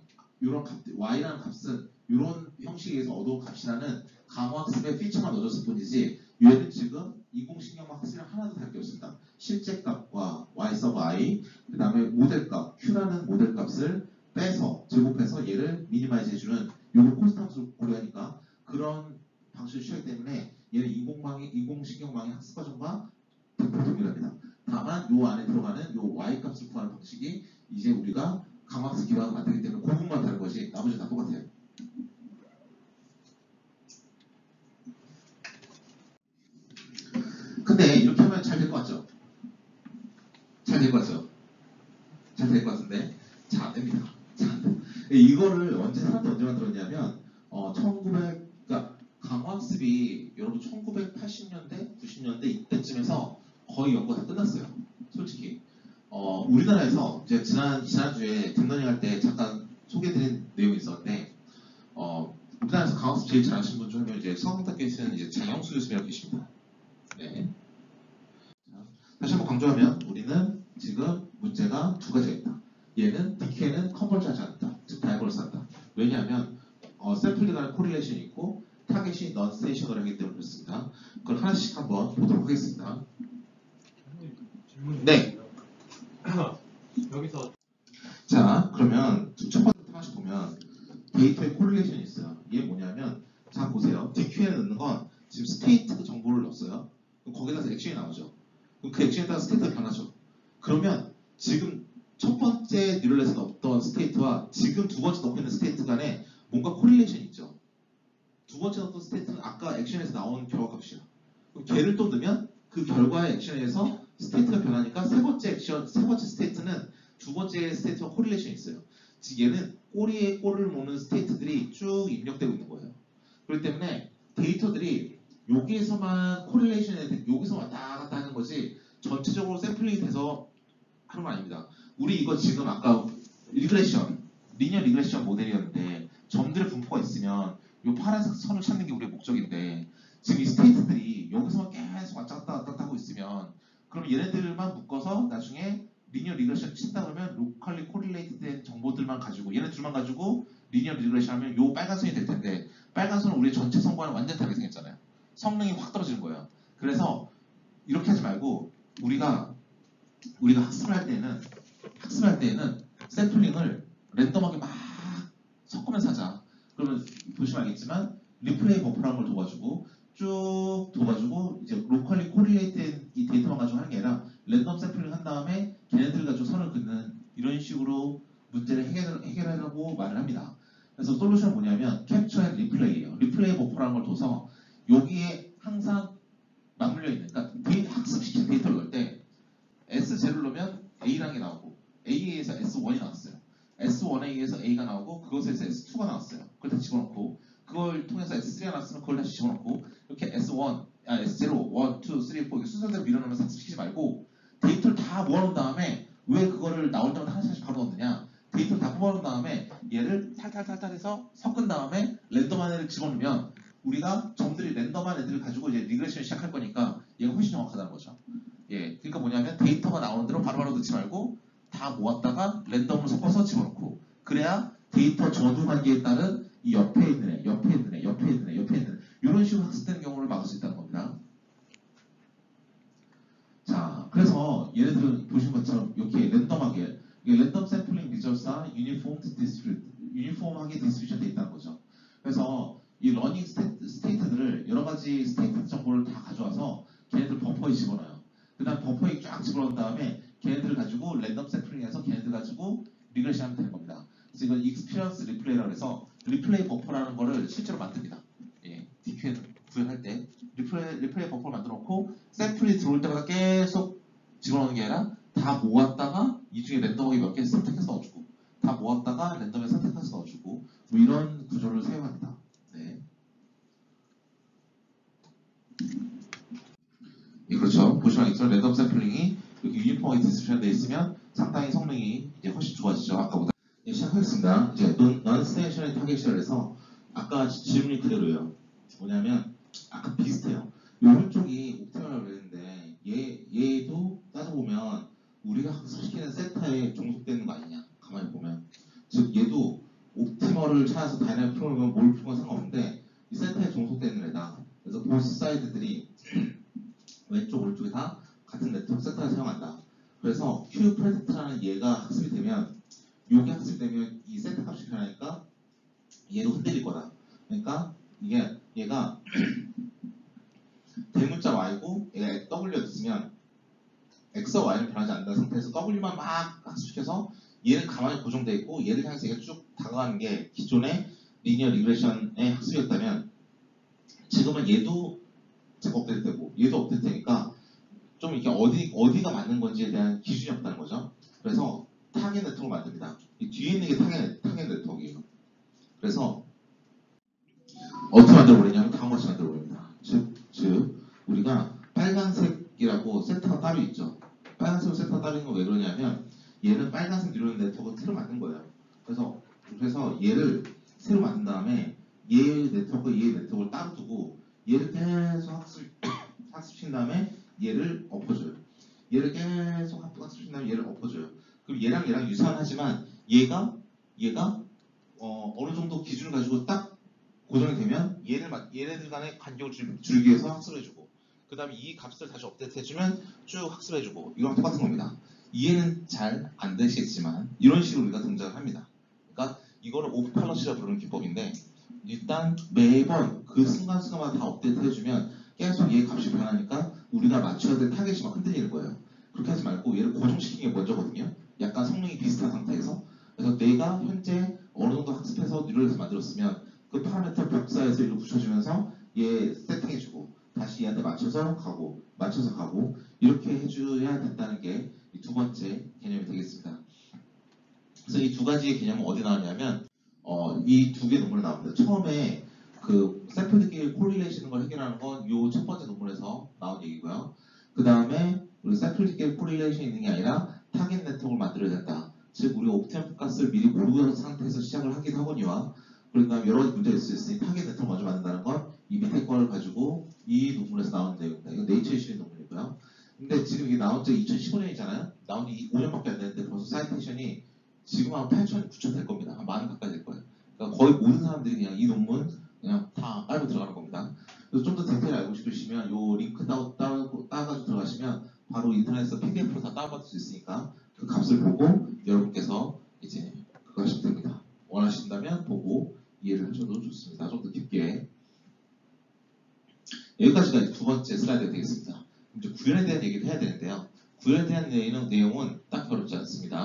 Y라는 값은 이런 형식에서 얻어온 값이라는 강화학습의 피처만 넣어줬을 뿐이지 얘는 지금 인공신경망 학습이랑 하나도 다를 게 없습니다. 실제 값과 Y sub I 그 다음에 모델값 Q라는 모델값을 빼서 제곱해서 얘를 미니마이즈 해주는 요거 콘스탄트로 고려하니까 그런 방식을 취하기 때문에 얘는 인공신경망의 학습 과정과 100% 동일합니다. 다만 요 안에 들어가는 요 y 값을 구하는 방식이 이제 우리가 강화학습 기반을 만들기 때문에 그 부분만 다른 거지 나머지 다 똑같아요. 근데 이렇게 하면 잘 될 것 같죠? 잘 될 것 같죠? 잘 될 것 같은데 잘 안 됩니다. 잘 안 돼. 이거를 사람들이 언제 만들었냐면 1900, 그러니까 강화학습이 여러분 1980년대, 90년대 이때쯤에서 거의 연구가 다 끝났어요. 솔직히. 우리나라에서 이제 지난주에 딥러닝 할 때 잠깐 소개해드린 내용이 있었는데, 우리나라에서 강학습 제일 잘하시는 분 중에 이제 성공학교에 계시는 이제 장영수 교수님이라고 계십니다. 네. 자, 다시 한번 강조하면 우리는 지금 문제가 두 가지가 있다. 얘는 디케이는 컨버지하지 않는다. 즉 다이버러스 한다. 왜냐하면 샘플에 관한 코릴레이션이 있고 타겟이 넌 스테이셔널하기 때문에 그렇습니다. 그걸 하나씩 한번 보도록 하겠습니다. 네. 여기서 자, 그러면 첫 번째 하나씩 보면 데이터의 코릴레이션이 있어요. 이게 뭐냐면 자 보세요. DQ에 넣는 건 지금 스테이트 정보를 넣었어요. 그럼 거기에 따라서 액션이 나오죠. 그럼 그 액션에 따라 스테이트가 변하죠. 그러면 지금 첫 번째 뉴럴넷에 넣었던 스테이트와 지금 두 번째 넣고 있는 스테이트 간에 뭔가 코릴레이션이 있죠. 두 번째 넣었던 스테이트는 아까 액션에서 나온 결과값이야. 그럼 걔를 또 넣으면 그 결과의 액션에서 스테이트가 변하니까 세 번째 스테이트는 두 번째 스테이트와 코릴레이션이 있어요. 즉 얘는 꼬리에 꼬리를 모는 스테이트들이 쭉 입력되고 있는 거예요. 그렇기 때문에 데이터들이 여기에서만 코릴레이션에 여기서 왔다 갔다 하는 거지 전체적으로 샘플링이 돼서 하는 건 아닙니다. 우리 이거 지금 아까 리니어 리그레션 모델이었는데 점들의 분포가 있으면 이 파란색 선을 찾는 게 우리의 목적인데 지금 이 스테이트들이 여기서만 계속 왔다 갔다 하고 있으면 그럼 얘네들만 묶어서 나중에 리니어 리그레션 친다 그러면 로컬리 코릴레이트된 정보들만 가지고 얘네 둘만 가지고 리니어 리그레션 하면 요 빨간 선이 될 텐데 빨간 선은 우리의 전체 성과는 완전 다르게 생겼잖아요. 성능이 확 떨어지는 거예요. 그래서 이렇게 하지 말고 우리가 학습을 할 때에는 샘플링을 랜덤하게 막 섞으면서 하자. 그러면 보시면 알겠지만 리플레이 버퍼라는 걸 둬가지고 이제 로컬리 코릴레이트된 이 데이터만 가지고 하는 게 아니라 랜덤 샘플링 한 다음에 걔네들 가지고 선을 긋는 이런 식으로 문제를 해결하려고 말을 합니다. 그래서 솔루션은 뭐냐면 캡처 앤 리플레이예요. 리플레이 버퍼라는 걸 둬서 여기에 항상 맞물려 있는, 그러니까 학습시킨 데이터를 넣을 때 S0를 넣으면 A라는 게 나오고 A에서 S1이 나왔어요. S1A에서 A가 나오고 그것에서 S2가 나왔어요. 그걸 다 집어넣고 그걸 통해서 S3가 나왔으면 그걸 다시 집어넣고 이렇게 S0, 1, 2, 3, 4 이렇게 순서대로 밀어넣으면서 학습시키지 말고 데이터를 다 모아놓은 다음에 왜 그거를 나올 때마다 하나씩 바로 넣느냐, 데이터를 다 뽑아놓은 다음에 얘를 탈탈탈탈 해서 섞은 다음에 랜덤한 애를 집어넣으면 우리가 점들이 랜덤한 애들을 가지고 이제 리그레션을 시작할 거니까 얘가 훨씬 정확하다는 거죠. 예, 그러니까 뭐냐면 데이터가 나오는 대로 바로바로 넣지 말고 다 모았다가 랜덤으로 섞어서 집어넣고 그래야 데이터 전후 관계에 따른 이 옆에 있는 애 이런 식으로 학습되는 경우를 막을 수 있다는 겁니다. 자, 그래서 얘네들은 보신 것처럼 이렇게 랜덤하게 랜덤 샘플링 리저스와 유니폼하게 디스트리뷰션 돼 있다는 거죠. 그래서 이 러닝 스테이트들을 여러 가지 스테이트 정보를 다 가져와서 걔네들 버퍼에 집어넣어요. 그 다음 버퍼에 쫙 집어넣은 다음에 걔네들을 가지고 랜덤 샘플링해서 걔네들 가지고 리그레션 하면 되는 겁니다. 그래서 이건 익스피리언스 리플레이라고 해서 리플레이 버퍼라는 거를 실제로 만듭니다. 예, DQN 구현할 때 리플레이 버퍼를 만들어 놓고 샘플이 들어올 때마다 계속 집어넣는 게 아니라 다 모았다가 이 중에 랜덤하게 몇 개 선택해서 넣어주고 다 모았다가 랜덤에 선택해서 넣어주고 뭐 이런 구조를 사용합니다. 네. 예, 그렇죠. 보시면 알겠지만 랜덤 샘플링이 이렇게 유니폼하게 디스트리뷰션 되어 있으면 상당히 성능이 이제 훨씬 좋아지죠. 아까보다. 예, 시작하겠습니다. 이제 non-stationary 타겟이라 해서 아까 질문이 그대로예요. 뭐냐면 아까 비슷해요. 이 오른쪽이 옵티멀이라고 그랬는데 얘도 따져보면 우리가 학습시키는 세타에 종속되는 거 아니냐. 가만히 보면. 즉 얘도 옵티멀을 찾아서 다이나믹 프로그램을 뭘 풀건 상관없는데 이 세타에 종속되는 애다. 그래서 보스 사이드들이 왼쪽 오른쪽에 다 같은 네트워크 세타를 사용한다. 그래서 Q 프레딕트라는 얘가 학습이 되면 요게 학습이 되면 이 세타 값이 변하니까 얘도 흔들릴 거다. 그러니까 얘가 대문자 Y고 얘가 W였으면 X와 Y는 변하지 않는 상태에서 W만 막 학습시켜서 얘는 가만히 고정되어 있고 얘를 향해서 얘가 쭉 다가가는 게 기존의 리니어 리그레션의 학습이었다면 지금은 얘도 자꾸 업데이트되고 얘도 업데이트되니까 좀 이게 어디가 맞는 건지에 대한 기준이 없다는 거죠. 그래서 타겟 네트워크를 만듭니다. 이 뒤에 있는 게 타겟 네트워크예요. 그래서 어떻게 만들어버리냐면 다음과 같이 만들어버립니다. 즉 우리가 빨간색이라고 세터가 따로 있죠. 빨간색 세터가 따로 있는 건 왜 그러냐면 얘는 빨간색 뉴럴 네트워크를 새로 만든 거예요. 그래서 얘를 새로 만든 다음에 얘 네트워크를 따로 두고 얘를 계속 학습시킨 다음에 얘를 엎어줘요. 얘를 계속 학습시킨 다음에 얘를 엎어줘요. 그럼 얘랑 유사하지만 얘가 어느 정도 기준을 가지고 딱 고정이 되면 얘네들 간의 간격을 줄이기 위해서 학습을 해주고 그 다음에 이 값을 다시 업데이트 해주면 쭉 학습해주고 이거랑 똑같은 겁니다. 이해는 잘 안 되시겠지만 이런 식으로 우리가 등장을 합니다. 그러니까 이거를 오프팔러시라고 부르는 기법인데 일단 매번 그 순간순간마다 다 업데이트 해주면 계속 얘 값이 변하니까 우리가 맞춰야 될 타겟이 막 흔들리는 거예요. 그렇게 하지 말고 얘를 고정시키는 게 먼저거든요. 약간 성능이 비슷한 상태에서. 그래서 내가 현재 어느 정도 학습해서 뉴럴에서 만들었으면 그 파라미터 벽사에서 이걸 붙여주면서 얘 세팅해주고 다시 얘한테 맞춰서 가고 이렇게 해줘야 된다는 게 이 두 번째 개념이 되겠습니다. 그래서 이 두 가지의 개념은 어디 나왔냐면 이 두 개 논문에 나옵니다. 처음에 그 샘플끼리 코릴레이션을 걸 해결하는 건 이 첫 번째 논문에서 나온 얘기고요. 그 다음에 우리 샘플끼리 코릴레이션이 있는 게 아니라 타겟 네트워크를 만들어야 된다. 즉 우리가 옵티멈 포커스를 미리 모르는 상태에서 시작을 하기도 하거니와 그러니까 여러 가지 문제가 있을 수 있으니 타겟 네트워크 먼저 만든다는 건 이 밑에 거를 가지고 이 논문에서 나온 내용입니다. 이건 네이처에 실린 논문이고요. 근데 지금 이게 나온 지 2015년이잖아요. 나온 지 5년밖에 안 됐는데 벌써 사이테이션이 지금 한 8천, 9천 될 겁니다. 한 만 원 가까이 될 거예요. 그러니까 거의 모든 사람들이 그냥 이 논문 그냥 다 깔고 들어가는 겁니다. 그래서 좀 더 디테일 알고 싶으시면 요 링크 따가지고 들어가시면 바로 인터넷에서 PDF로 다 다운받을 수 있으니까 그 값을 보고 여러분께서 이제 그거 하시면 됩니다. 원하신다면 보고 이해를 하셔도 좋습니다. 좀 더 깊게. 여기까지가 두 번째 슬라이드가 되겠습니다. 이제 구현에 대한 얘기를 해야 되는데요. 구현에 대한 내용은 딱 어렵지 않습니다.